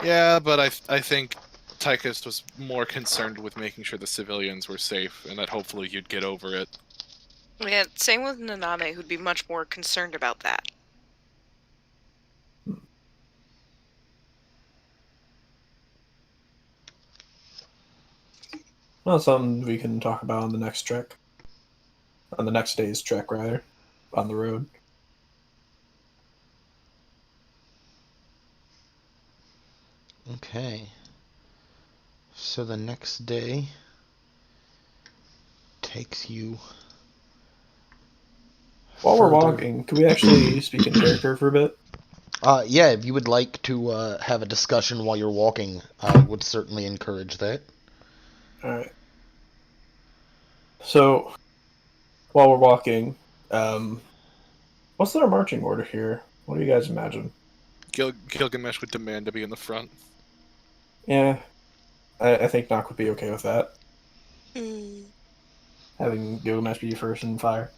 Yeah, but I think Tychus was more concerned with making sure the civilians were safe, and that hopefully you'd get over it. Yeah, same with Naname, who'd be much more concerned about that. Well, something we can talk about on the next trek. On the next day's trek, rather. On the road. Okay. So the next day takes you While we're further. walking, could we actually speak in character for a bit? Yeah, if you would like to have a discussion while you're walking, I would certainly encourage that. Alright. So, while we're walking, what's our marching order here? What do you guys imagine? Gilgamesh would demand to be in the front. Yeah, I think Nock would be okay with that. Mm. Having Gilgamesh be first and fire.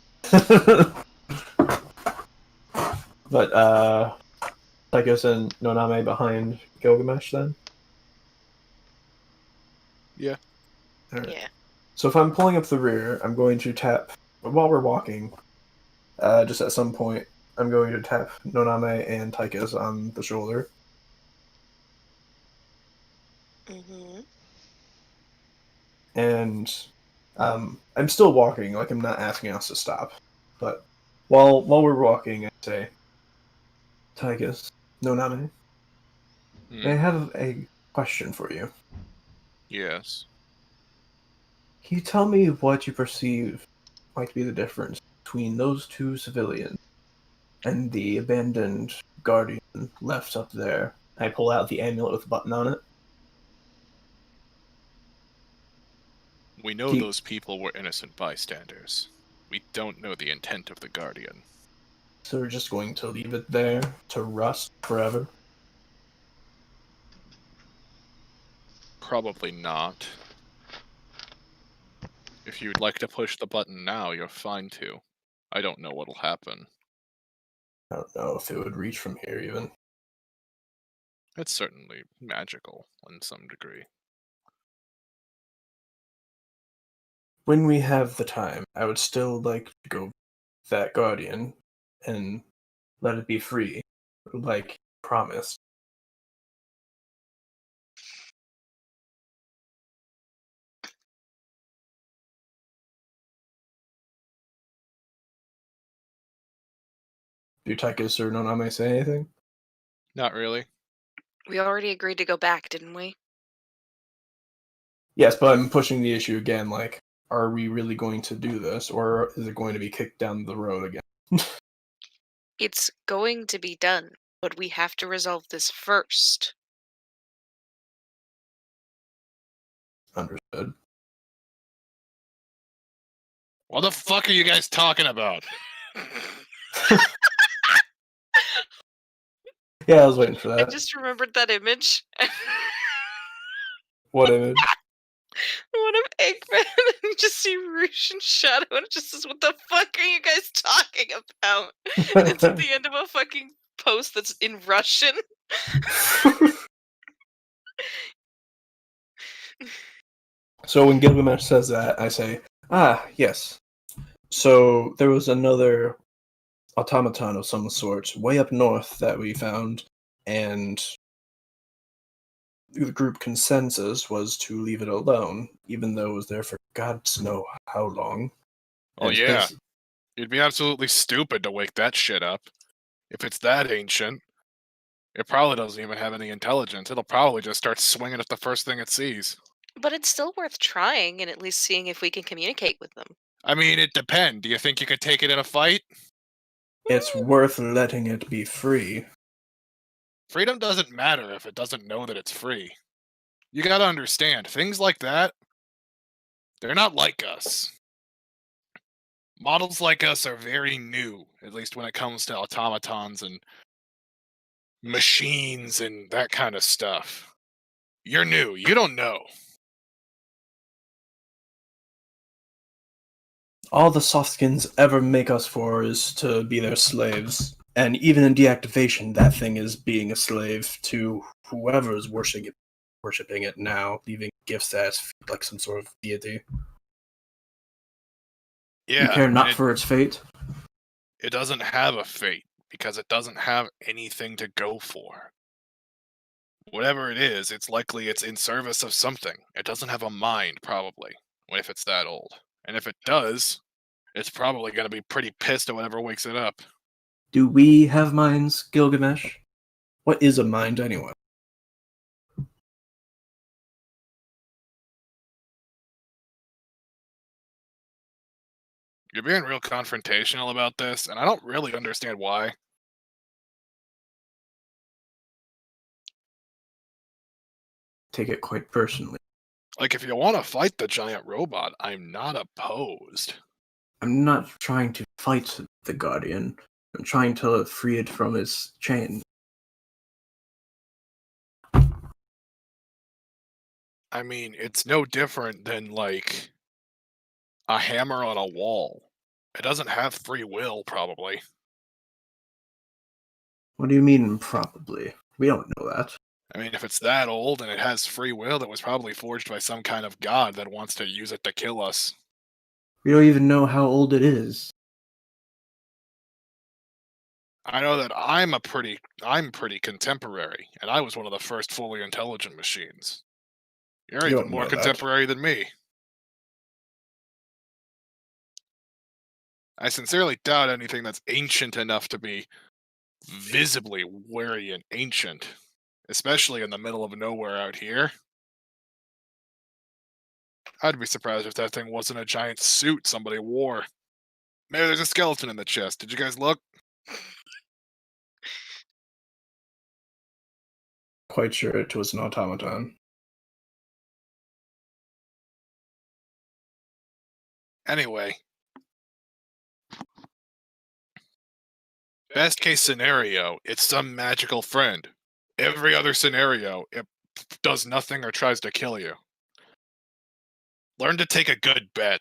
But, Tychus and Noname behind Gilgamesh then? Yeah. Alright. Yeah. So if I'm pulling up the rear, I'm going to tap, while we're walking, just at some point, I'm going to tap Noname and Tychus on the shoulder. Mm-hmm. And I'm still walking, like I'm not asking us to stop. But while we're walking, I say, Tychus, Noname, I Hmm. have a question for you. Yes. Can you tell me what you perceive might be the difference between those two civilians and the abandoned guardian left up there? I pull out the amulet with a button on it. We know Keep, those people were innocent bystanders. We don't know the intent of the Guardian. so we're just going to leave it there to rust forever? Probably not. If you'd like to push the button now, you're fine to. I don't know what'll happen. I don't know if it would reach from here even. It's certainly magical in some degree. When we have the time, I would still like to go that guardian and let it be free, like promised. Do Tychus or Noname say anything? Not really. We already agreed to go back, didn't we? Yes, but I'm pushing the issue again, like, are we really going to do this, or is it going to be kicked down the road again? It's going to be done, but we have to resolve this first. Understood. What the fuck are you guys talking about? Yeah, I was waiting for I that. just remembered that image. What image? One of Eggman, and you just see Roosh and Shadow, and it just says, "What the fuck are you guys talking about?" And it's at the end of a fucking post that's in Russian. So when Gilgamesh says that, I say, ah, yes. So there was another automaton of some sort way up north that we found, and the group consensus was to leave it alone, even though it was there for gods know how long. Oh And yeah, you'd be absolutely stupid to wake that shit up. If it's that ancient, it probably doesn't even have any intelligence. It'll probably just start swinging at the first thing it sees. But it's still worth trying and at least seeing if we can communicate with them. I mean, it depends. Do you think you could take it in a fight? It's worth letting it be free. Freedom doesn't matter if it doesn't know that it's free. You gotta understand, things like that, they're not like us. Models like us are very new, at least when it comes to automatons and machines and that kind of stuff. You're new, you don't know. All the softskins ever make us for is to be their slaves. And even in deactivation, that thing is being a slave to whoever is worshipping it now, leaving gifts as like some sort of deity. Yeah, You care not and for its fate? it doesn't have a fate because it doesn't have anything to go for. Whatever it is, it's likely it's in service of something. It doesn't have a mind, probably, if it's that old. And if it does, it's probably going to be pretty pissed at whatever wakes it up. Do we have minds, Gilgamesh? What is a mind anyway? You're being real confrontational about this, and I don't really understand why. Take it quite personally. Like, if you want to fight the giant robot, I'm not opposed. I'm not trying to fight the Guardian. I'm trying to free it from its chain. I mean, it's no different than, like, a hammer on a wall. It doesn't have free will, probably. What do you mean, probably? We don't know that. I mean, if it's that old and it has free will, that was probably forged by some kind of god that wants to use it to kill us. We don't even know how old it is. I know that I'm pretty contemporary, and I was one of the first fully intelligent machines. You're You even don't more know that. contemporary than me. I sincerely doubt anything that's ancient enough to be visibly wary and ancient, especially in the middle of nowhere out here. I'd be surprised if that thing wasn't a giant suit somebody wore. Maybe there's a skeleton in the chest. Did you guys look? Quite sure it was an automaton. Anyway. Best case scenario, it's some magical friend. Every other scenario, it does nothing or tries to kill you. Learn to take a good bet.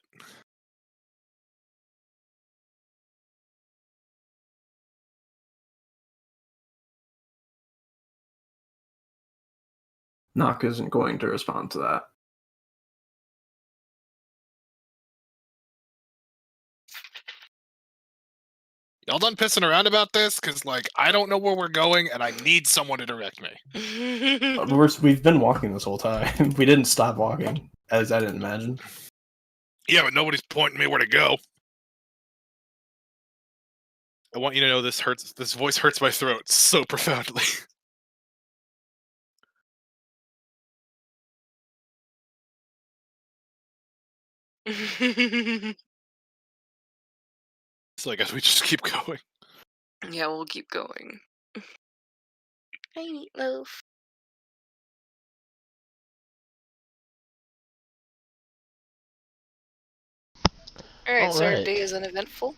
Nock isn't going to respond to that. Y'all done pissing around about this? Because, like, I don't know where we're going, and I need someone to direct me. We've been walking this whole time. We didn't stop walking, as I didn't imagine. Yeah, but nobody's pointing me where to go. I want you to know this hurts. This voice hurts my throat so profoundly. So I guess we just keep going. Yeah, we'll keep going. Hi, Meatloaf. Alright, so our Alright. day is uneventful.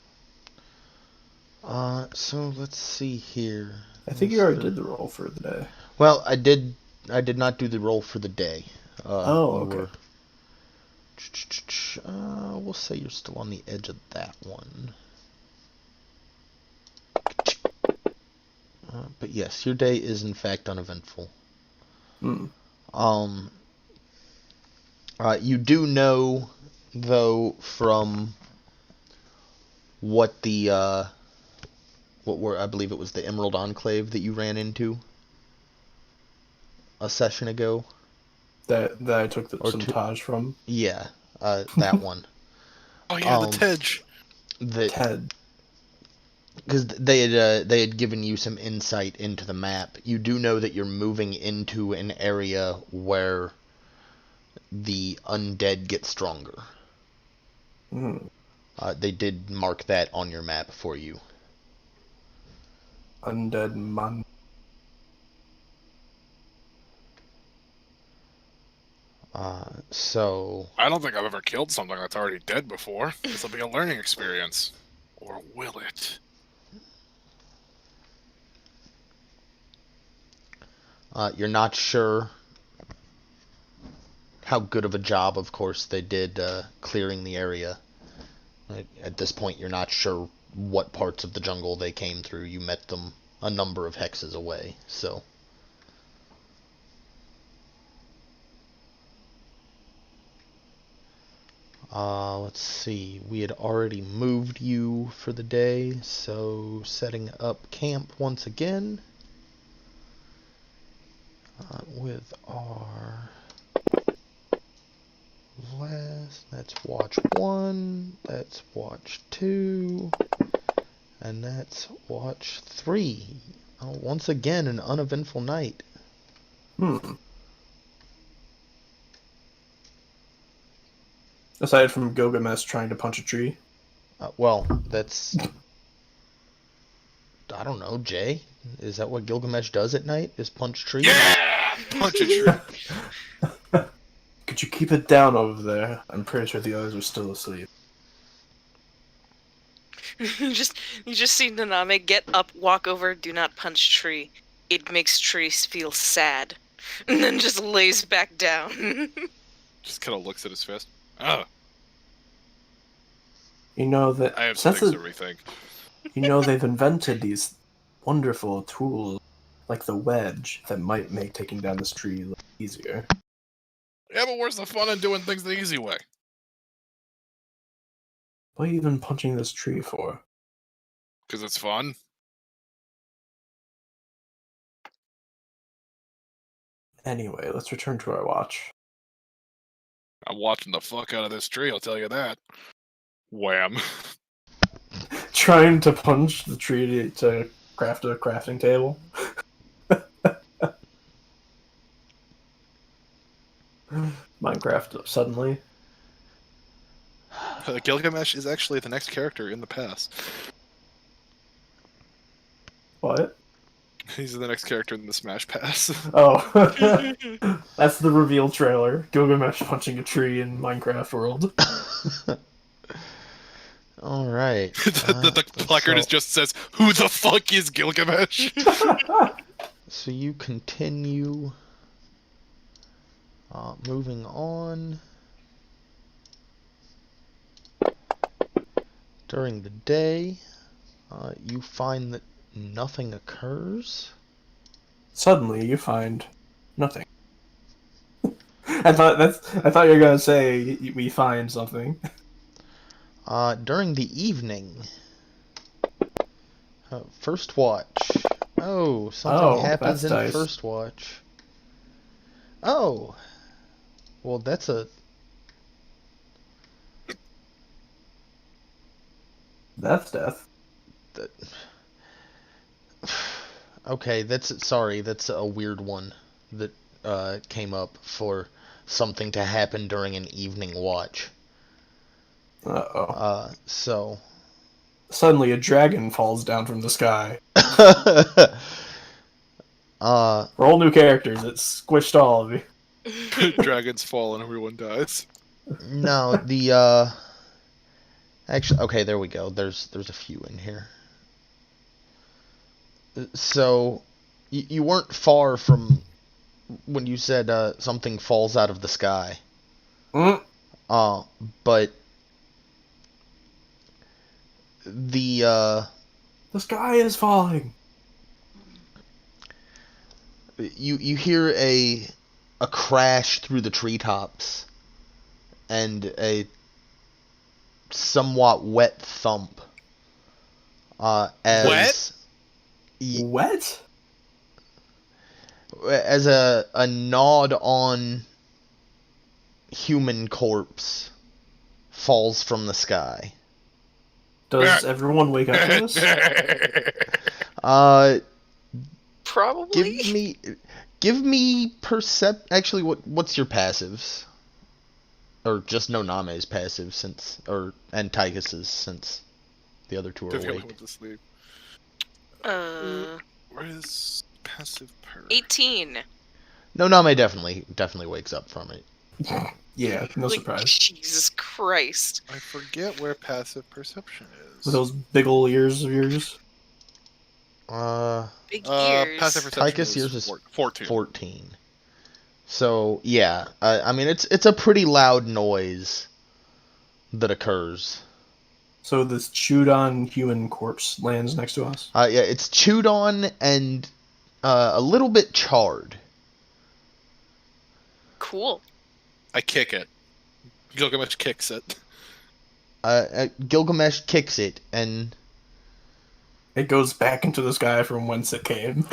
So let's see here. I think you already did the roll for the day. Well, I did not do the roll for the day. Oh, you okay. were. We'll say you're still on the edge of that one. But yes, your day is in fact uneventful. Hmm. You do know, though, from what I believe it was the Emerald Enclave that you ran into a session ago. That I took Or some two. Taj from. Yeah, that one. Oh yeah, the Um, Tej. That Ted. because they had given you some insight into the map. You do know that you're moving into an area where the undead get stronger. Hmm. They did mark that on your map for you. Undead man. So I don't think I've ever killed something that's already dead before. This will be a learning experience. Or will it? you're not sure how good of a job, of course, they did clearing the area. At this point, you're not sure what parts of the jungle they came through. You met them a number of hexes away, so. Let's see. We had already moved you for the day, so setting up camp once again with our last. That's watch 1, that's watch 2, and that's watch 3. Once again, an uneventful night. Hmm. Aside from Gilgamesh trying to punch a tree. Well, that's. I don't know, Jay. Is that what Gilgamesh does at night? Is punch trees? Yeah! Punch a tree. Could you keep it down over there? I'm pretty sure the others are still asleep. you just see Naname get up, walk over, do not punch tree. It makes trees feel sad. And then just lays back down. Just kind of looks at his fist. Oh, You know that I have some things to rethink. you know they've invented these wonderful tools like the wedge that might make taking down this tree a little easier. Yeah, but where's the fun in doing things the easy way? What are you even punching this tree for? Because it's fun. Anyway, let's return to our watch. I'm watching the fuck out of this tree, I'll tell you that. Wham. Trying to punch the tree to craft a crafting table. Minecraft suddenly. Gilgamesh is actually the next character in the past. What? He's the next character in the Smash Pass. Oh. That's the reveal trailer. Gilgamesh punching a tree in Minecraft world. All right. The placard just says, "Who the fuck is Gilgamesh?" So you continue moving on. During the day, you find that nothing occurs. Suddenly, you find nothing. I thought you were gonna say we find something. During the evening, first watch. Oh, something happens that's in nice. first watch. Oh, well, that's a. That's death. That, okay, that's a weird one that came up for something to happen during an evening watch. Uh-oh. So. Suddenly, a dragon falls down from the sky. We're all new characters. It squished all of you. Dragons fall and everyone dies. No, actually, okay, there we go. There's a few in here. So, you weren't far from when you said something falls out of the sky. Mm, But the the sky is falling. you hear a crash through the treetops and a somewhat wet thump. As Wet? as a nod on human corpse falls from the sky. Does everyone wake up to this? Probably. Give me Actually, what's your passives? Or just Noname's passive and Tychus's, since the other two are Definitely awake. went to sleep. 18. Where is passive perk? Noname definitely wakes up from it. Yeah, no Like, surprise. Jesus Christ. I forget where passive perception is. With those big ol' ears of yours. Big ears. Passive perception Tychus, is yours is 14. 14. So yeah, I mean it's a pretty loud noise that occurs. So this chewed on human corpse lands next to us. Yeah, it's chewed on and a little bit charred. Cool. I kick it. Gilgamesh kicks it. Gilgamesh kicks it and It goes back into the sky from whence it came.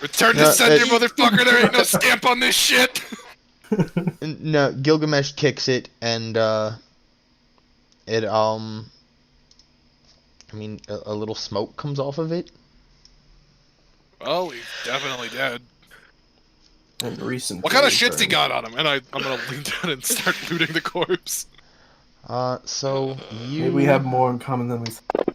Return to sender, motherfucker! There ain't no stamp on this shit! No, Gilgamesh kicks it and it I mean a little smoke comes off of it. Oh, he's definitely dead. And recent. What kind of shit's he got on him? And I'm gonna lean down and start looting the corpse. So you Maybe we have more in common than we thought.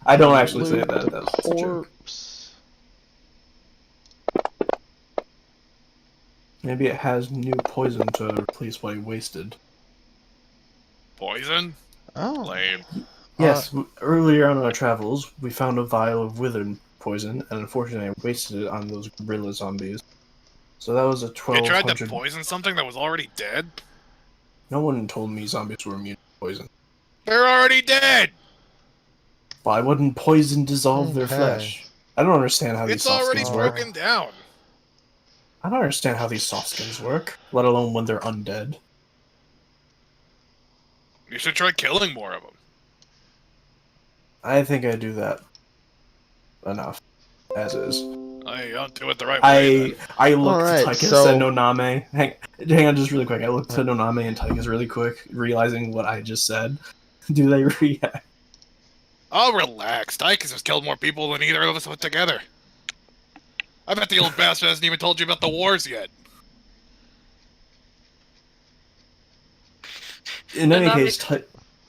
I don't actually say that. That's a joke. corpse. Maybe it has new poison to replace what he wasted. Poison? Oh. Lame. Yes, earlier on our travels, we found a vial of withered poison, and unfortunately I wasted it on those gorilla zombies. So that was a You tried to 1200... poison something that was already dead? No one told me zombies were immune to poison. They're already dead! Why wouldn't poison dissolve their Okay. flesh? I don't understand how these It's soft already skins work. broken down. I don't understand how these soft skins work, let alone when they're undead. You should try killing more of them. I think I do that enough, as is. I don't do it the right way. I looked Alright, to Tychus so- and Noname. Hang on just really quick. I looked to Noname and Tychus really quick, realizing what I just said. Do they react? Oh, relax. Tychus has killed more people than either of us put together. I bet the old bastard hasn't even told you about the wars yet. In any Noname case,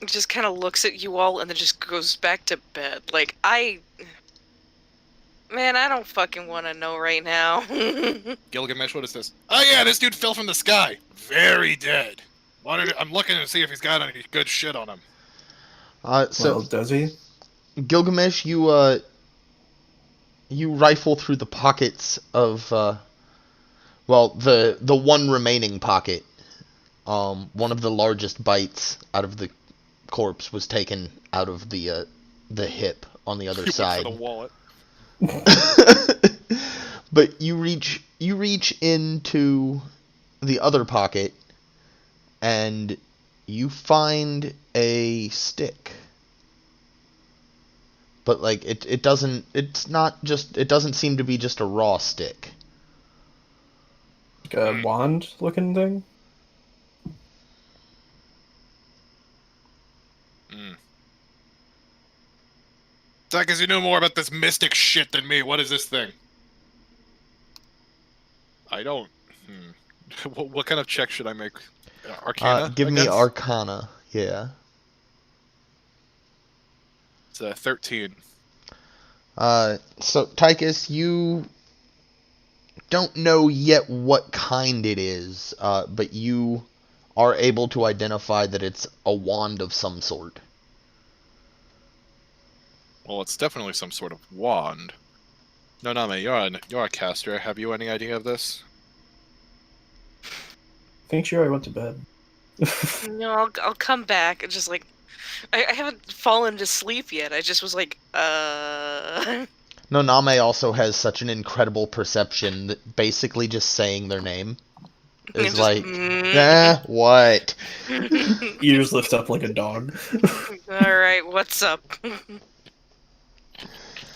just kind of looks at you all and then just goes back to bed. Like, Man, I don't fucking want to know right now. Gilgamesh, what is this? Oh yeah, this dude fell from the sky. Very dead. I'm looking to see if he's got any good shit on him. So well, does he? Gilgamesh, you rifle through the pockets of the one remaining pocket. One of the largest bites out of the corpse was taken out of the hip on the other He went side. for the wallet. But you reach into the other pocket and you find a stick. But like it doesn't seem to be just a raw stick. Like a wand looking thing? Tychus, you know more about this mystic shit than me. What is this thing? I don't. What kind of check should I make? Arcana? Give I me guess? Arcana, yeah. It's 13. So Tychus, you don't know yet what kind it is, but you are able to identify that it's a wand of some sort. Well, it's definitely some sort of wand. No, Name, you're a caster. Have you any idea of this? I think sure I went to bed. No, I'll come back. It's just like I haven't fallen to sleep yet. I just was like, No, Name also has such an incredible perception that basically just saying their name is just, like, what? Ears lift up like a dog. All right, what's up?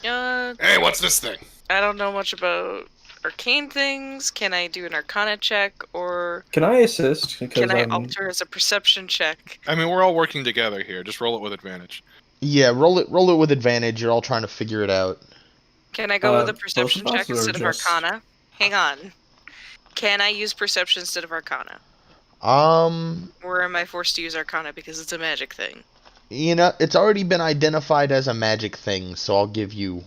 Hey, what's this thing? I don't know much about arcane things. Can I do an arcana check, or Can I assist? Because can I I'm alter as a perception check? I mean, we're all working together here. Just roll it with advantage. Yeah, roll it with advantage. You're all trying to figure it out. Can I go with a both perception of us, check or instead of just- arcana? Hang on. Can I use perception instead of arcana? Um, Or am I forced to use arcana because it's a magic thing? you know, it's already been identified as a magic thing, so I'll give you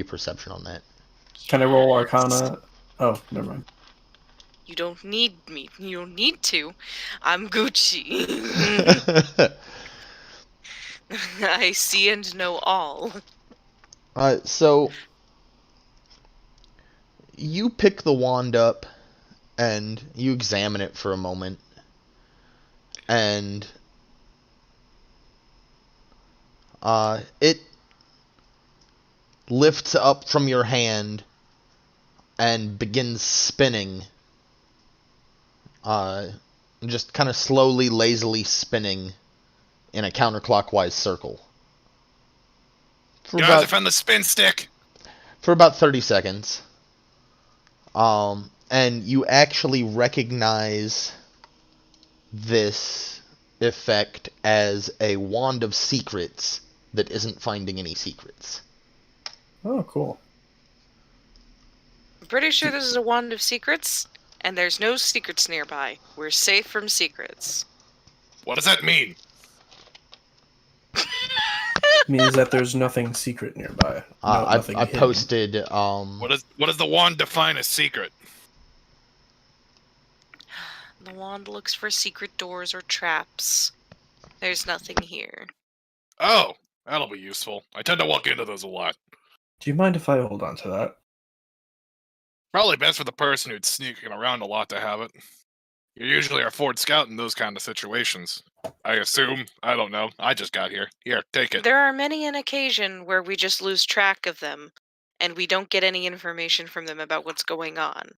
perception on that. Can I roll Arcana? Oh, never mind. You don't need me. You don't need to. I'm Gucci. I see and know all. So you pick the wand up and you examine it for a moment, and it lifts up from your hand and begins spinning. Just kind of slowly, lazily spinning in a counterclockwise circle. Guys, I found the spin stick! For about 30 seconds. And you actually recognize this effect as a wand of secrets that isn't finding any secrets. Oh, cool. I'm pretty sure this is a wand of secrets, and there's no secrets nearby. We're safe from secrets. What does that mean? Means that there's nothing secret nearby. I nothing hidden. posted. What does the wand define as secret? The wand looks for secret doors or traps. There's nothing here. Oh, that'll be useful. I tend to walk into those a lot. Do you mind if I hold on to that? Probably best for the person who's sneaking around a lot to have it. You're usually our Ford Scout in those kind of situations. I assume. I don't know. I just got here. Here, take it. There are many an occasion where we just lose track of them, and we don't get any information from them about what's going on.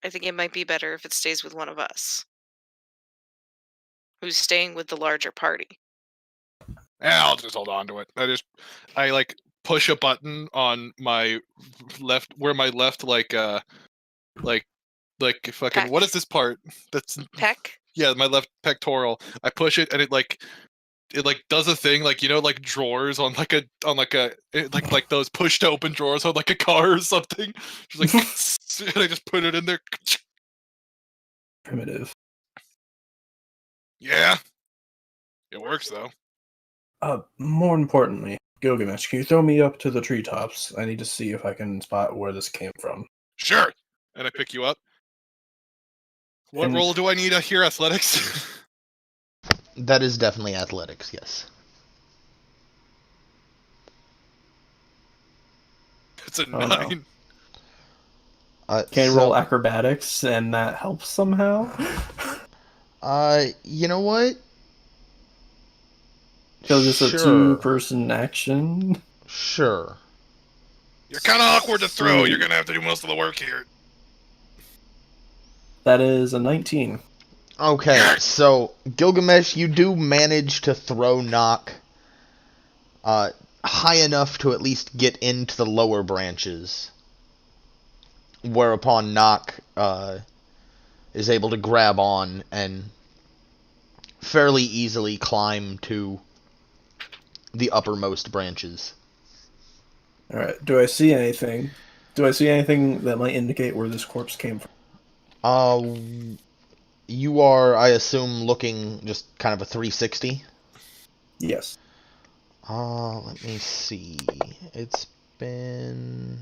I think it might be better if it stays with one of us, who's staying with the larger party. Yeah, I'll just hold on to it. I like push a button on my left, where my left like fucking, Pec. what is this part? That's Peck? yeah, my left pectoral. I push it and it does a thing like, you know, like drawers on like a like those push to open drawers on like a car or something. Just like and I just put it in there. Primitive. Yeah, it works though. More importantly, Gilgamesh, can you throw me up to the treetops? I need to see if I can spot where this came from. Sure. And I pick you up. What And- role do I need here? Athletics. That is definitely athletics, yes. It's a Oh, no. 9. Can I So, roll acrobatics and that helps somehow? you know what? Because it's a Sure. two-person action. Sure. You're kind of awkward to throw. Sweet. You're gonna have to do most of the work here. That is a 19. Okay, so Gilgamesh, you do manage to throw Nock high enough to at least get into the lower branches. Whereupon Nock is able to grab on and fairly easily climb to the uppermost branches. Alright, do I see anything? Do I see anything that might indicate where this corpse came from? You are, I assume, looking just kind of a 360. Yes. Let me see. It's been...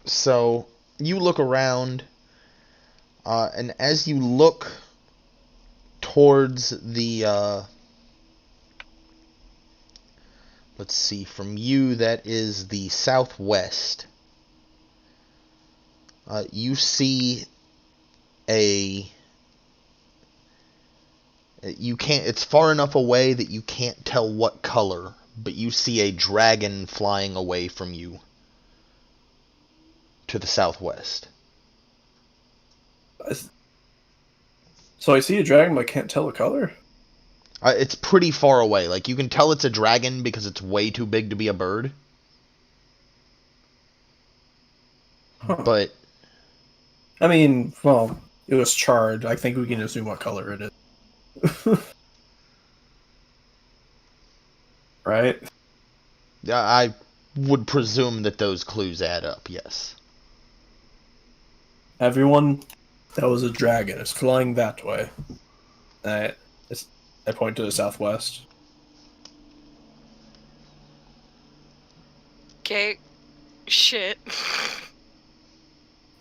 So, you look around, And as you look towards the, let's see, from you, that is the southwest. You see a... You can't... It's far enough away that you can't tell what color, but you see a dragon flying away from you to the southwest. So I see a dragon, but I can't tell the color? It's pretty far away. Like, you can tell it's a dragon because it's way too big to be a bird. Huh. But... I mean, well, it was charred. I think we can assume what color it is. Right? I would presume that those clues add up, yes. Everyone, that was a dragon. It's flying that way. I point to the southwest. Okay. Shit.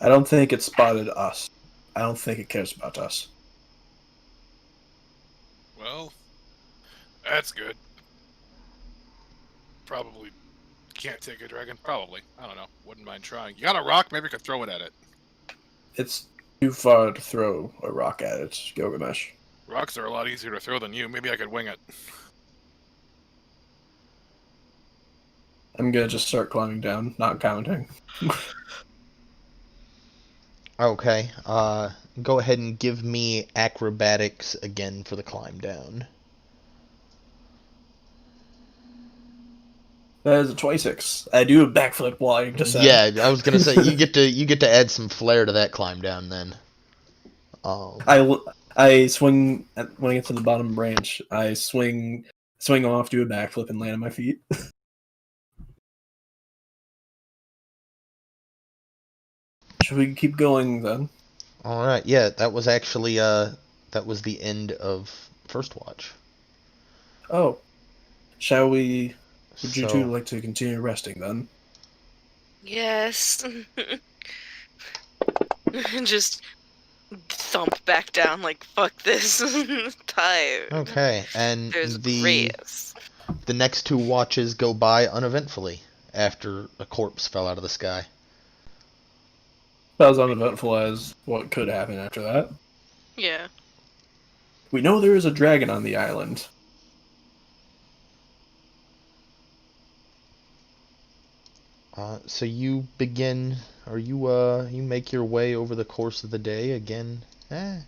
I don't think it spotted us. I don't think it cares about us. Well, that's good. Probably can't take a dragon. Probably. I don't know. Wouldn't mind trying. You got a rock? Maybe I could throw it at it. It's too far to throw a rock at it, Gilgamesh. Rocks are a lot easier to throw than you. Maybe I could wing it. I'm gonna just start climbing down, not counting. Okay, go ahead and give me acrobatics again for the climb down. That is a 26. I do a backflip while I descend. Yeah, I was gonna say you get to add some flair to that climb down then. I swing when I get to the bottom branch. I swing off, do a backflip, and land on my feet. Should we keep going then? All right, yeah, that was actually that was the end of first watch. Oh, shall we? Would you So, two like to continue resting then? Yes. Just thump back down like, fuck this. Tired. okay, and There's the grace. next two watches go by uneventfully after a corpse fell out of the sky. About as uneventful as what could happen after that. Yeah. We know there is a dragon on the island. So you begin, or you make your way over the course of the day again. Where'd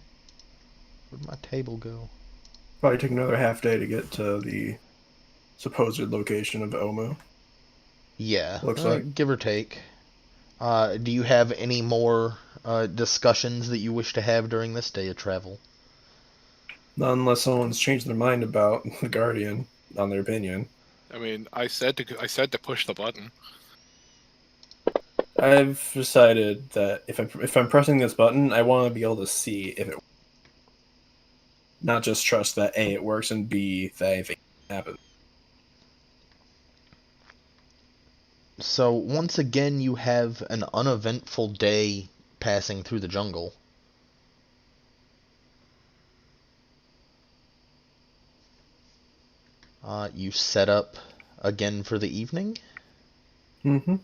my table go? Probably take another half day to get to the supposed location of Omu. Yeah, Looks like. give or take. Do you have any more discussions that you wish to have during this day of travel? Not unless someone's changed their mind about the Guardian on their opinion. I mean, I said to push the button. I've decided that if I'm pressing this button, I want to be able to see if it, not just trust that A, it works, and B, that anything happens. So once again, you have an uneventful day passing through the jungle. You set up again for the evening. Mm-hmm.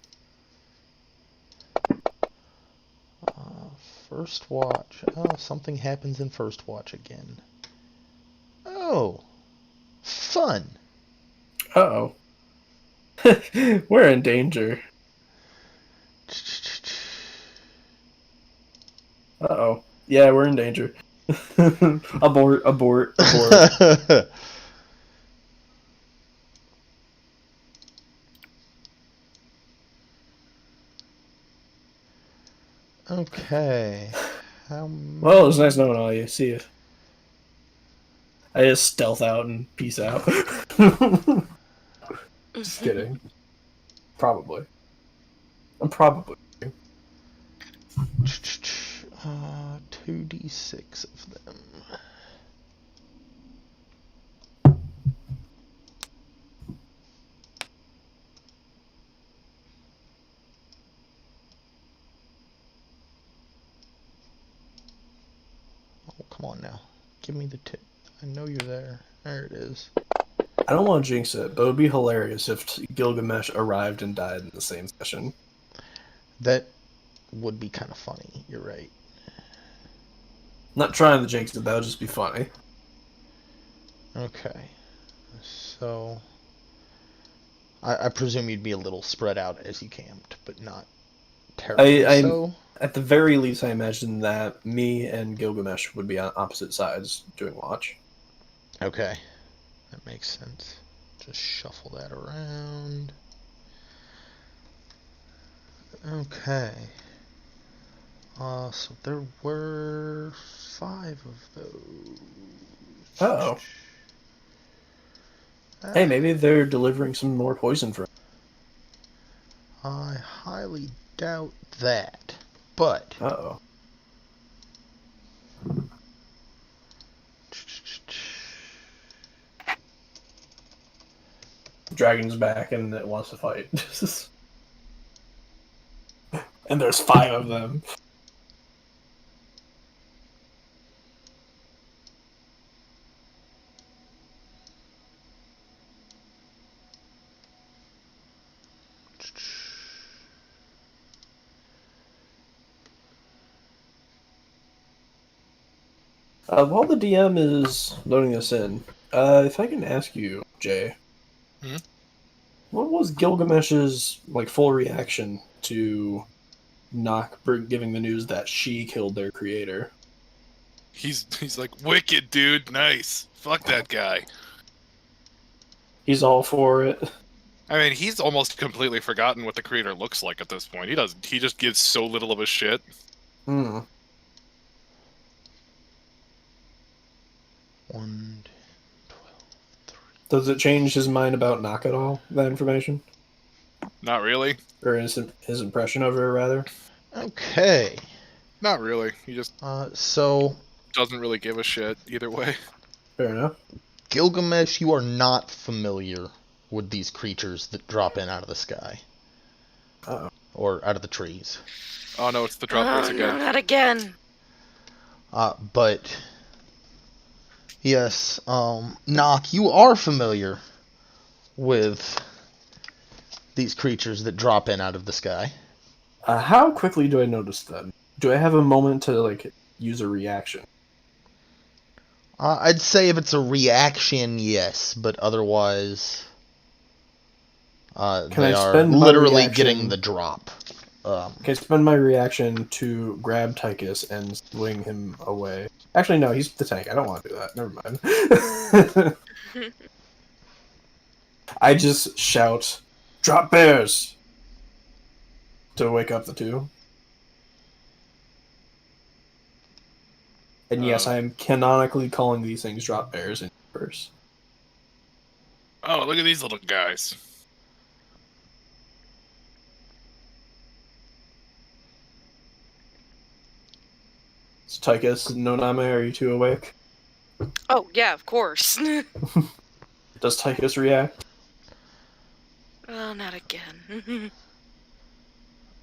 First watch. Oh, something happens in first watch again. Oh, fun. Uh-oh. We're in danger. Uh-oh. Yeah, we're in danger. Abort, abort, abort. Okay. Well, it was nice knowing all you. See you. I just stealth out and peace out. Just kidding. Probably. I'm probably. 2d6 of them. Give me the tip. I know you're there. There it is. I don't want to jinx it, but it would be hilarious if Gilgamesh arrived and died in the same session. That would be kind of funny. You're right. Not trying to jinx it, that would just be funny. Okay. So, I presume you'd be a little spread out as you camped, but not terribly so. At the very least, I imagine that me and Gilgamesh would be on opposite sides doing watch. Okay. That makes sense. Just shuffle that around. Okay. So there were 5 of those. Uh-oh. Hey, maybe they're delivering some more poison for him. I highly doubt that. But Uh-oh. Dragon's back and it wants to fight. And there's 5 of them. While the DM is loading this in, if I can ask you, Jay, what was Gilgamesh's full reaction to Nock giving the news that she killed their creator? He's like, wicked, dude, nice. Fuck that guy. He's all for it. I mean, he's almost completely forgotten what the creator looks like at this point. He just gives so little of a shit. Hmm. 1, 12, 3. Does it change his mind about Nock at all, that information? Not really. Or his impression of her, rather? Okay. Not really. He just So doesn't really give a shit either way. Fair enough. Gilgamesh, you are not familiar with these creatures that drop in out of the sky. Uh-oh. Or out of the trees. Oh no, it's the drop bears again. No, not again. But yes, Nock, you are familiar with these creatures that drop in out of the sky. How quickly do I notice them? Do I have a moment to, use a reaction? I'd say if it's a reaction, yes, but otherwise, they are literally getting the drop. Can I spend my reaction to grab Tychus and swing him away? Actually, no, he's the tank. I don't want to do that. Never mind. I just shout, "Drop bears!" to wake up the two. And yes, I am canonically calling these things drop bears in universe. Oh, look at these little guys. So Tychus, Noname, are you two awake? Oh, yeah, of course. Does Tychus react? Oh, not again.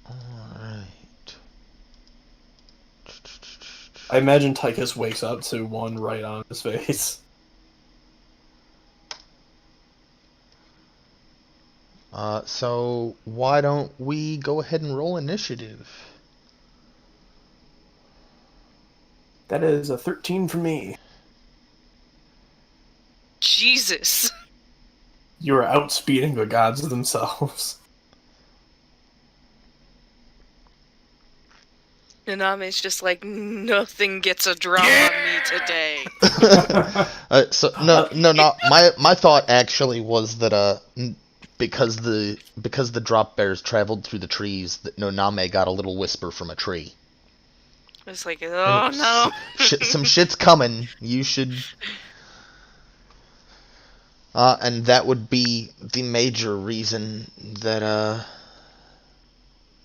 Alright. I imagine Tychus wakes up to one right on his face. So why don't we go ahead and roll initiative? That is a 13 for me. Jesus. You are outspeeding the gods themselves. Naname's just like, nothing gets a drop on me today. My thought actually was that because the drop bears traveled through the trees, that Noname got a little whisper from a tree. It's like, oh no. Some shit's coming. You should. And that would be the major reason that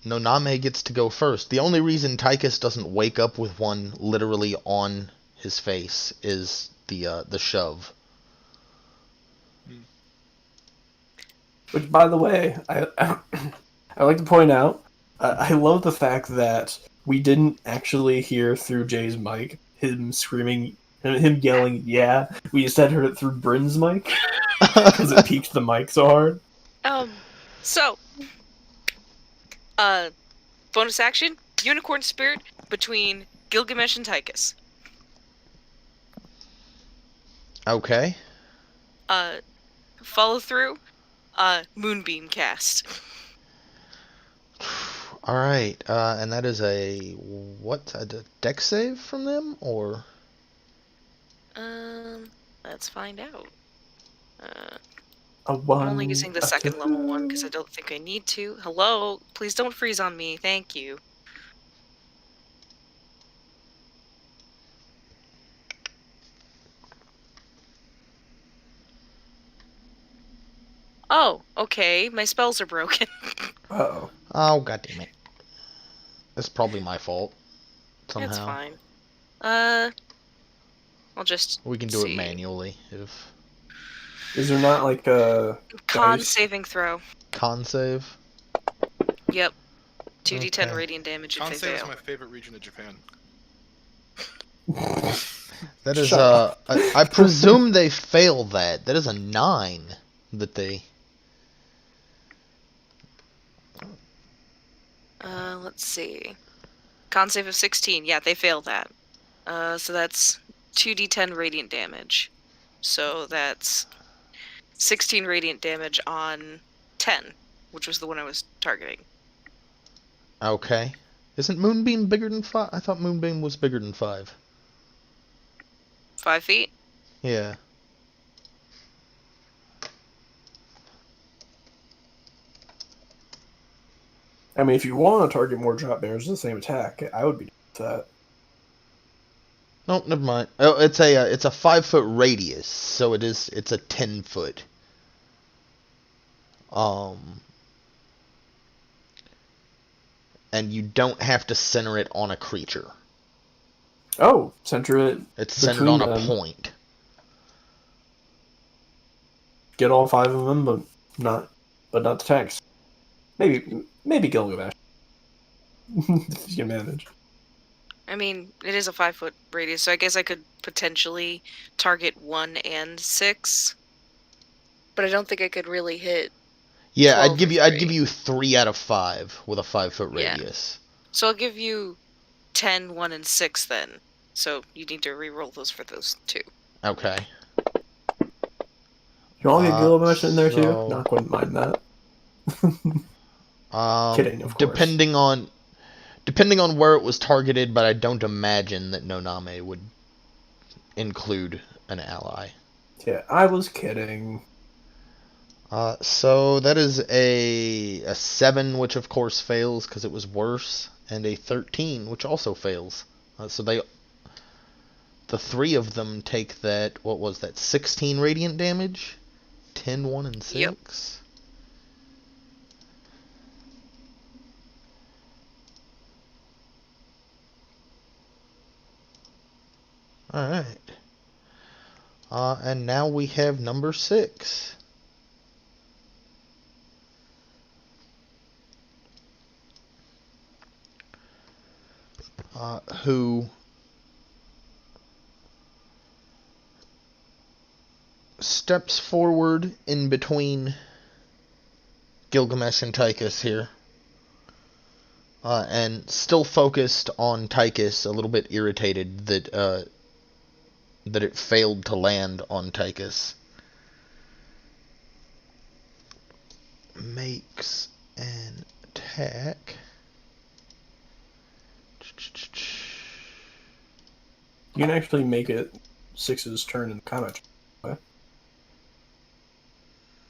Noname gets to go first. The only reason Tychus doesn't wake up with one literally on his face is the shove. Which, by the way, I like to point out, I love the fact that we didn't actually hear through Jay's mic him screaming And him yelling, "Yeah!" We instead heard it through Bryn's mic because it peaked the mic so hard. So, bonus action: Unicorn Spirit between Gilgamesh and Tychus. Okay. Follow through: Moonbeam cast. All right. And that is a dex save from them, or Let's find out. A I'm one. only using the a second two. level one because I don't think I need to. Hello? Please don't freeze on me. Thank you. Oh, okay. My spells are broken. Uh-oh. oh god damn it. It's probably my fault. Somehow. It's fine. I'll just We can do see. it manually if Is there not like a Con dice? saving throw. con save. Yep. 2d10 Okay. radiant damage if they Kansai is fail. my favorite region of Japan. That is Shut up. I presume they fail that. That is a 9 that they. Let's see. Con save of 16. Yeah, they fail that. So that's 2d10 radiant damage. So that's 16 radiant damage on 10, which was the one I was targeting. Okay. Isn't Moonbeam bigger than 5? I thought Moonbeam was bigger than 5. 5 feet? Yeah. I mean, if you want to target more drop bears with the same attack, I would be with that. Nope, never mind. Oh, it's a 5-foot radius, so it's a 10-foot. And you don't have to center it on a creature. Oh, center it. It's centered between on a them. point. Get all 5 of them, but not the tanks. Maybe Gilgamesh. If you can manage. I mean, it is a 5-foot radius, so I guess I could potentially target 1 and 6. But I don't think I could really hit. Yeah, 12 or I'd give 3. you 3 out of 5 with a 5-foot Yeah. radius. So I'll give you 10, 1, and 6 then. So you need to re-roll those for those 2. Okay. You want to get Gilgamesh in there too? so- Knock wouldn't mind that. Kidding, of course. Depending on where it was targeted, but I don't imagine that Noname would include an ally. Yeah, I was kidding. So that is a 7, which of course fails because it was worse, and a 13, which also fails. So the 3 of them take that, what was that, 16 radiant damage? 10, 1, and 6? Yep. Alright. And now we have number 6. Who steps forward in between Gilgamesh and Tychus here. And still focused on Tychus, a little bit irritated that it failed to land on Tychus. Makes an attack. You can actually make it 6's turn in the combat. Okay?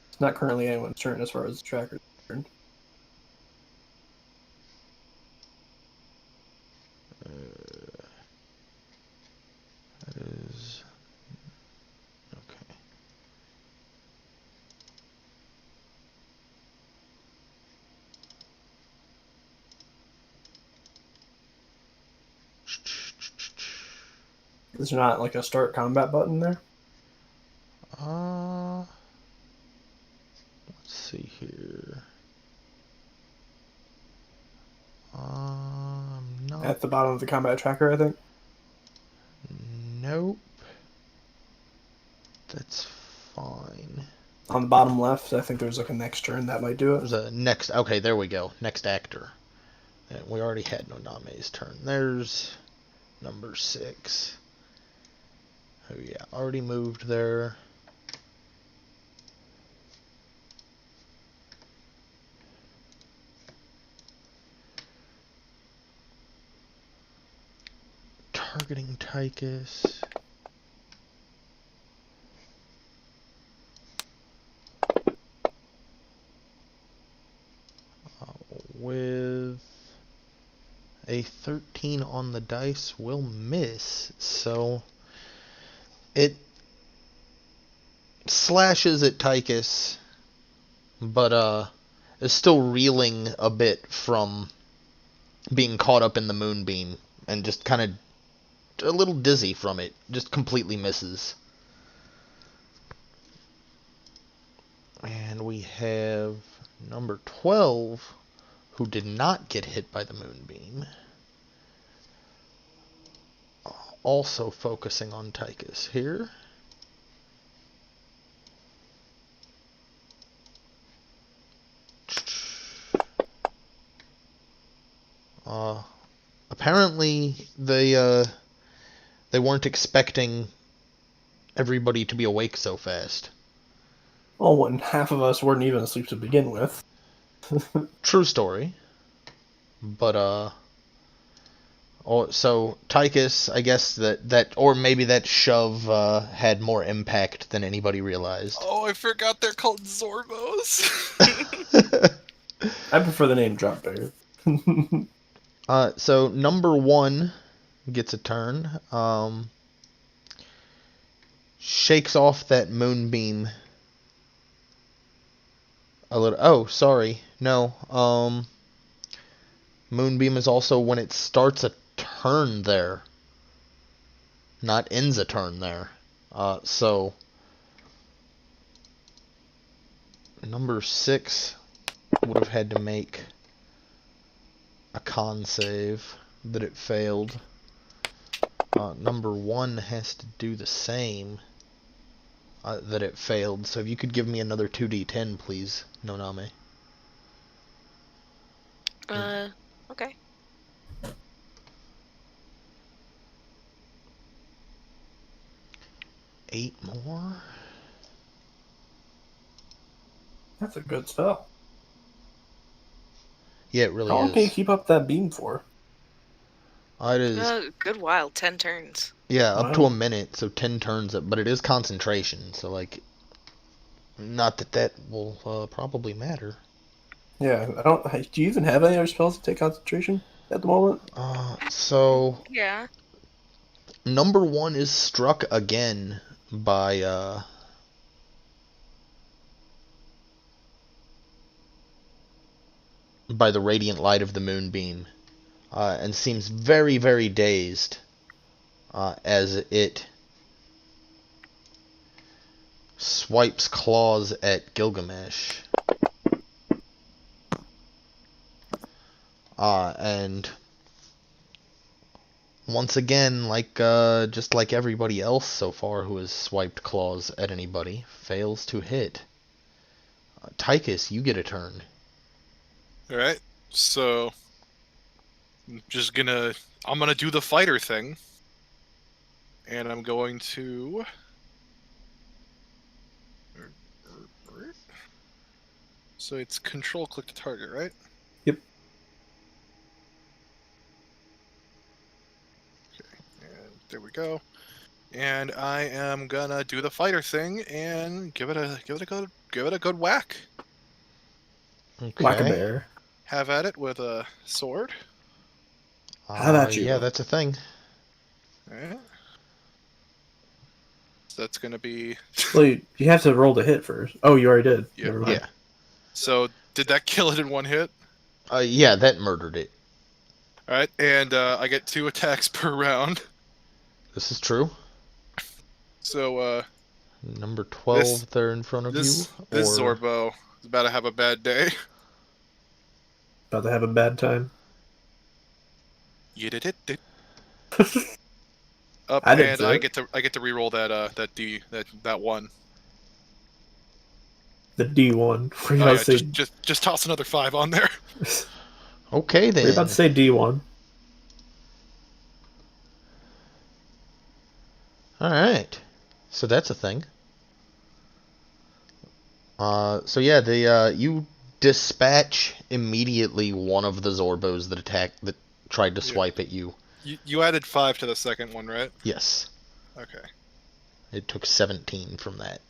It's not currently anyone's turn as far as the tracker's concerned. That is okay. Is there not like a start combat button there? Let's see here. Not. At the bottom of the combat tracker, I think. Nope. fine. On the bottom left, I think there's like a next turn that might do it. There's a next. Okay, there we go. Next actor. And we already had Noname's turn. There's number 6. Oh yeah, already moved there. Targeting Tychus. With a 13 on the dice will miss, so it slashes at Tychus, but is still reeling a bit from being caught up in the moonbeam and just kind of a little dizzy from it. Just completely misses. And we have number 12, who did not get hit by the moonbeam. Also focusing on Tychus here. Apparently they weren't expecting everybody to be awake so fast. Well, when half of us weren't even asleep to begin with. True story. But so Tychus, I guess that or maybe that shove had more impact than anybody realized. Oh, I forgot they're called Zorbos. I prefer the name Drop Bear. So number 1 gets a turn. Shakes off that moonbeam a little. Oh, sorry. No. Moonbeam is also when it starts a turn there, not ends a turn there. So number 6 would have had to make a con save that it failed. Number 1 has to do the same that it failed. So if you could give me another 2d10, please, Noname. Okay. Eight more. That's a good spell. Yeah, it really How long can you is. keep up that beam for? It is. Good while. 10 turns. Yeah, up to Wow. a minute, so 10 turns, but it is concentration, so, like, not that will probably matter. Yeah, I don't. Do you even have any other spells that take concentration at the moment? So, Yeah. number 1 is struck again by the radiant light of the moonbeam, and seems very, very dazed as it swipes claws at Gilgamesh. And once again, like just like everybody else so far who has swiped claws at anybody, fails to hit. Tychus, you get a turn. Alright, so I'm gonna do the fighter thing. And I'm going to so it's control click to target, right? Yep. Okay, and there we go. And I am gonna do the fighter thing and give it a good whack. Okay. Whack-a-bear. Have at it with a sword. How about you? Yeah, that's a thing. Alright. So that's gonna be Well, you have to roll the hit first. Oh, you already did. Yeah. Never mind. Yeah. So did that kill it in one hit? Yeah, that murdered it. Alright, and I get 2 attacks per round. This is true. So Number 12 This- there in front of this you. Or Zorbo is about to have a bad day. About to have a bad time. You did it. Up I didn't and say I it. get to reroll that that 1. the D1. Were you Oh, about yeah, to say? just toss another 5 on there. Okay Were you about then. to say D1? All right. So that's a thing. So yeah, you dispatch immediately one of the Zorbos that tried to Yeah. swipe at you. You added 5 to the second one, right? Yes, Okay. it took 17 from that.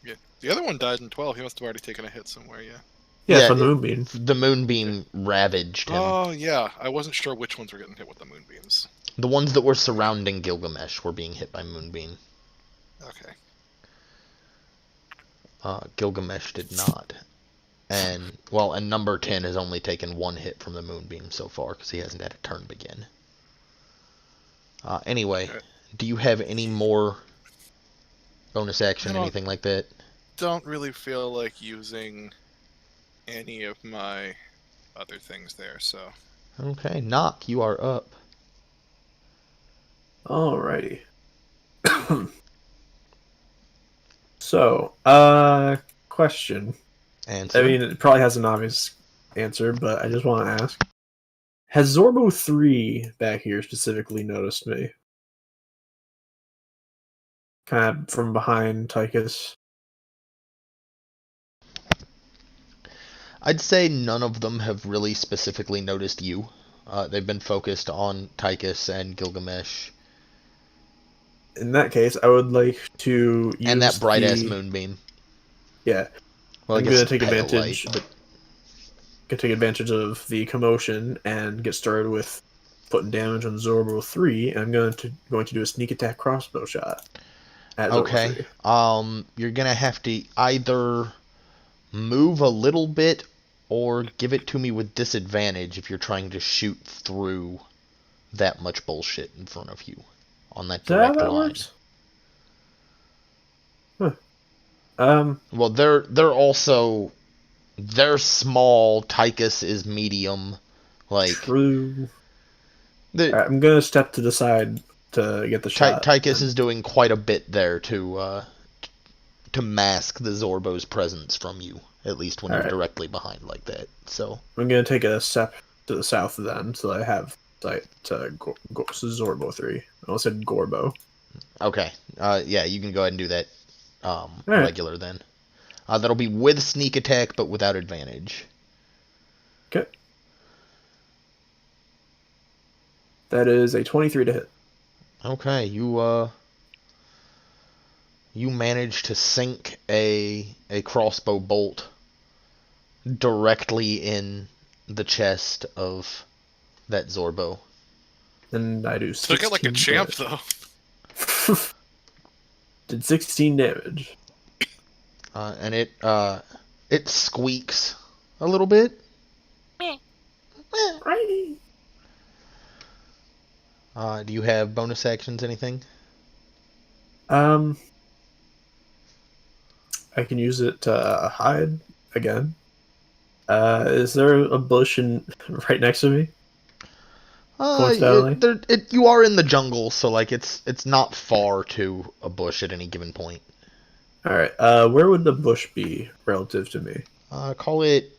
Yeah. The other one died in 12. He must have already taken a hit somewhere, yeah. Yeah, Yeah, from the moonbeam. the moonbeam ravaged him. Oh, yeah. I wasn't sure which ones were getting hit with the moonbeams. The ones that were surrounding Gilgamesh were being hit by moonbeam. Okay. Gilgamesh did not. And number 10 has only taken one hit from the moonbeam so far because he hasn't had a turn begin. Anyway, Okay. do you have any more bonus action, I anything like that? don't really feel like using any of my other things there, so. Okay, Knock, you are up. Alrighty. So, question. Answer. I mean, it probably has an obvious answer, but I just want to ask. Has Zorbo 3 back here specifically noticed me? Kind of from behind Tychus. I'd say none of them have really specifically noticed you. They've been focused on Tychus and Gilgamesh. In that case, I would like to And that use bright ass the... moonbeam. Yeah, Well, I I'm guess gonna take pale light, advantage. but Gonna take advantage of the commotion and get started with putting damage on Zorbo 3. And I'm going to do a sneak attack crossbow shot at Zorbo okay. 3. You're gonna have to either move a little bit or give it to me with disadvantage if you're trying to shoot through that much bullshit in front of you on that Is that how direct that line. works? Huh. Well, they're small. Tychus is medium. Like True. the Alright, I'm gonna step to the side to get the shot. Tychus is doing quite a bit there to mask the Zorbo's presence from you, at least when you're Alright, directly behind like that. So I'm gonna take a step to the south of them so I have sight to Zorbo 3. I almost said Gorbo. okay, yeah, you can go ahead and do that Alright, regular then. That'll be with sneak attack, but without advantage. okay. That is a 23 to hit. Okay, you manage to sink a crossbow bolt directly in the chest of that Zorbo. And I do 16 Took it like a champ, damage. though. Did 16 damage. And it squeaks a little bit. Right. Do you have bonus actions, anything? I can use it to hide again. Is there a bush right next to me? Coincidentally. You are in the jungle, so like it's not far to a bush at any given point. All right. Where would the bush be relative to me? Call it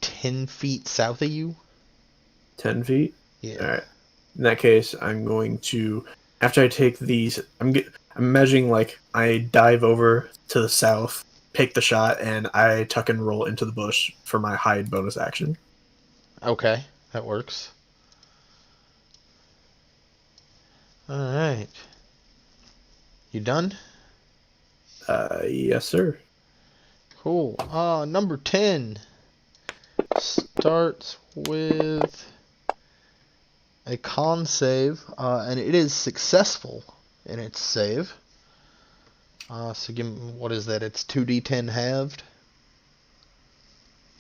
10 feet south of you. 10 feet. Yeah. All right. In that case, I'm going to after I take these. I'm imagining like I dive over to the south, pick the shot, and I tuck and roll into the bush for my hide bonus action. Okay, that works. All right. You done? Yes, sir. Cool. Number 10 starts with a con save, and it is successful in its save. So give me, what is that? It's 2d10 halved.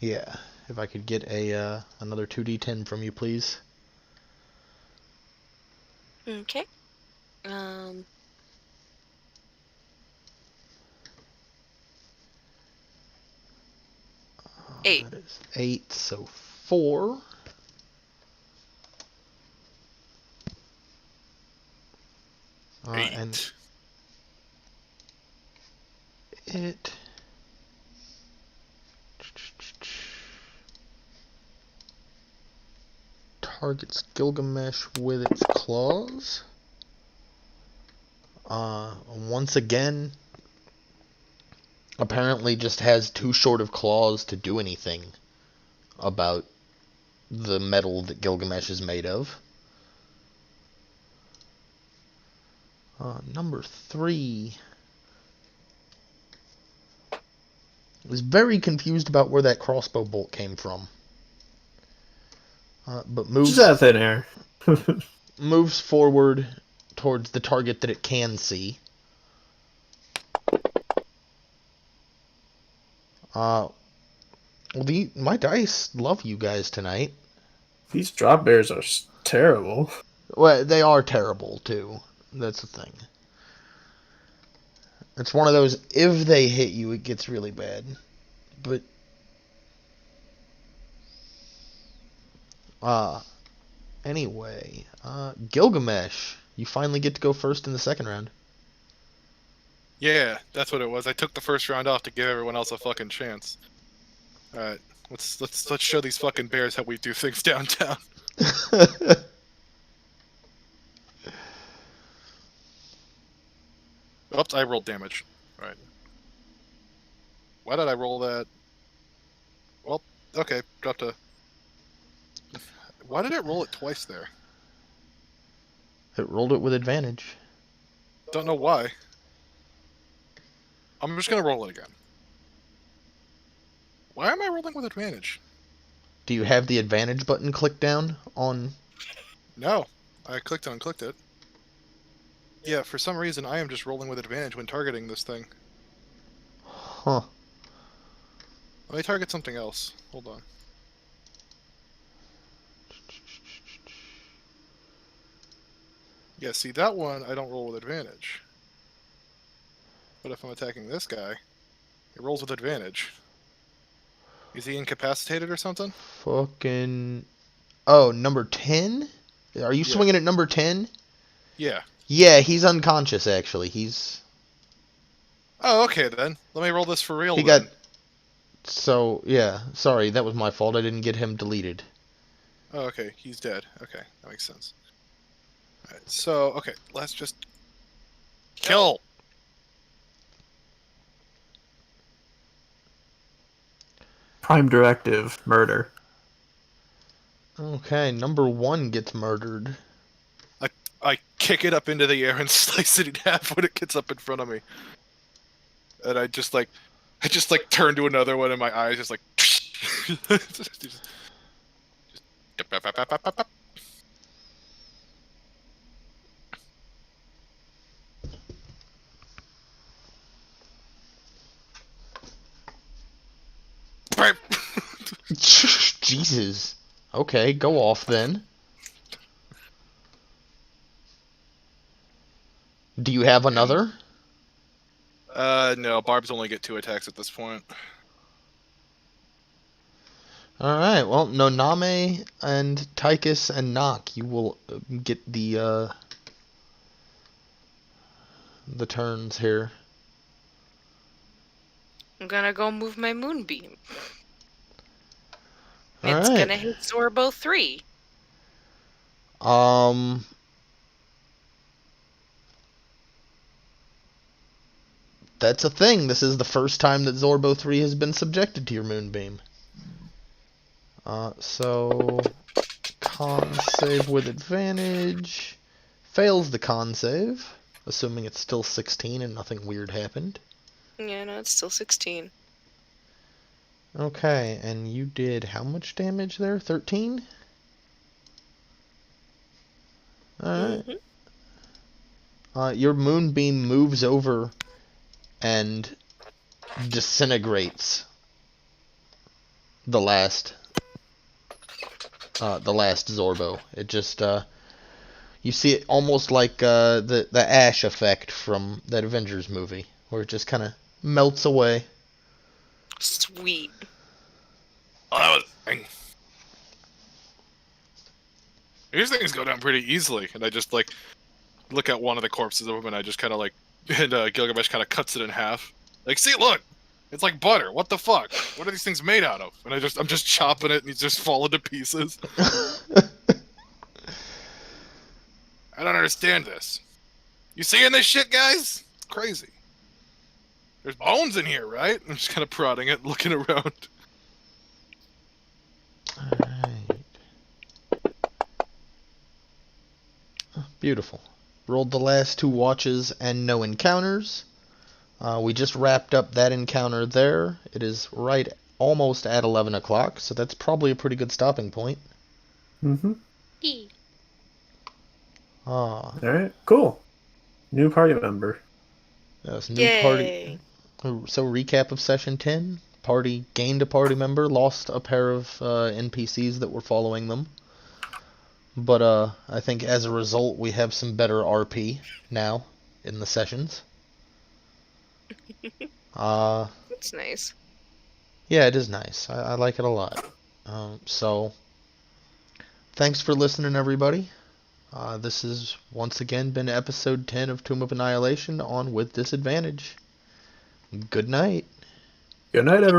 Yeah. If I could get another 2d10 from you, please. Okay. Um. Eight. That is 8, so 4. And 8. it targets Gilgamesh with its claws. Once again, apparently just has too short of claws to do anything about the metal that Gilgamesh is made of. Number 3 is very confused about where that crossbow bolt came from. But moves Just out of thin air. moves forward towards the target that it can see. My dice love you guys tonight. These drop bears are terrible. Well, they are terrible too. That's the thing. It's one of those, if they hit you, it gets really bad. But anyway, Gilgamesh, you finally get to go first in the second round. Yeah, that's what it was. I took the first round off to give everyone else a fucking chance. All right, let's show these fucking bears how we do things downtown. Oops, I rolled damage. All right. Why did I roll that? Well, okay, dropped a. Why did it roll it twice there? It rolled it with advantage. Don't know why. I'm just gonna roll it again. Why am I rolling with advantage? Do you have the advantage button clicked down on? No, I clicked and unclicked it. Yeah, for some reason I am just rolling with advantage when targeting this thing. Huh. Let me target something else. Hold on. Yeah, see that one I don't roll with advantage. But if I'm attacking this guy, it rolls with advantage. Is he incapacitated or something? Fucking. Oh, number 10? Are you Yeah. swinging at number 10? Yeah. Yeah, he's unconscious, actually. Oh, okay then. Let me roll this for real He then. got. So, yeah. Sorry, that was my fault. I didn't get him deleted. Oh, okay. He's dead. Okay, that makes sense. Alright, so, okay. Let's just... Kill! Prime directive, murder. Okay, number 1 gets murdered. I kick it up into the air and slice it in half when it gets up in front of me. And I just turn to another one and my eyes just like... just... Jesus. Okay, go off then. Do you have another? No, barbs only get 2 attacks at this point. Alright, well, Noname and Tychus and Nock, you will get the turns here. I'm gonna go move my moonbeam. All It's right. gonna hit Zorbo 3. That's a thing. This is the first time that Zorbo 3 has been subjected to your moonbeam. So con save with advantage. Fails the con save, assuming it's still 16 and nothing weird happened. Yeah, no, it's still 16. Okay, and you did how much damage there? 13? Alright. Your moonbeam moves over and disintegrates the last Zorbo. It just you see it almost like the Ash effect from that Avengers movie, where it just kind of melts away. Sweet. Oh, that was... These things go down pretty easily, and I just like look at one of the corpses of them, and I just kind of like, and Gilgamesh kind of cuts it in half. Like, see, look, it's like butter. What the fuck? What are these things made out of? And I'm just chopping it, and he's just falling to pieces. I don't understand this. You seeing this shit, guys? It's crazy. There's bones in here, right? I'm just kind of prodding it, looking around. Alright. Beautiful. Rolled the last 2 watches and no encounters. We just wrapped up that encounter there. It is right almost at 11 o'clock, so that's probably a pretty good stopping point. Mm-hmm. Ah, Alright, cool. New party member. yes, new Yay. party. So recap of session 10. Party gained a party member, lost a pair of NPCs that were following them. But I think as a result we have some better RP now in the sessions. That's nice. Yeah, it is nice. I like it a lot. So, thanks for listening, everybody. This has once again been episode 10 of Tomb of Annihilation on With Disadvantage. Good night. Good night, everyone.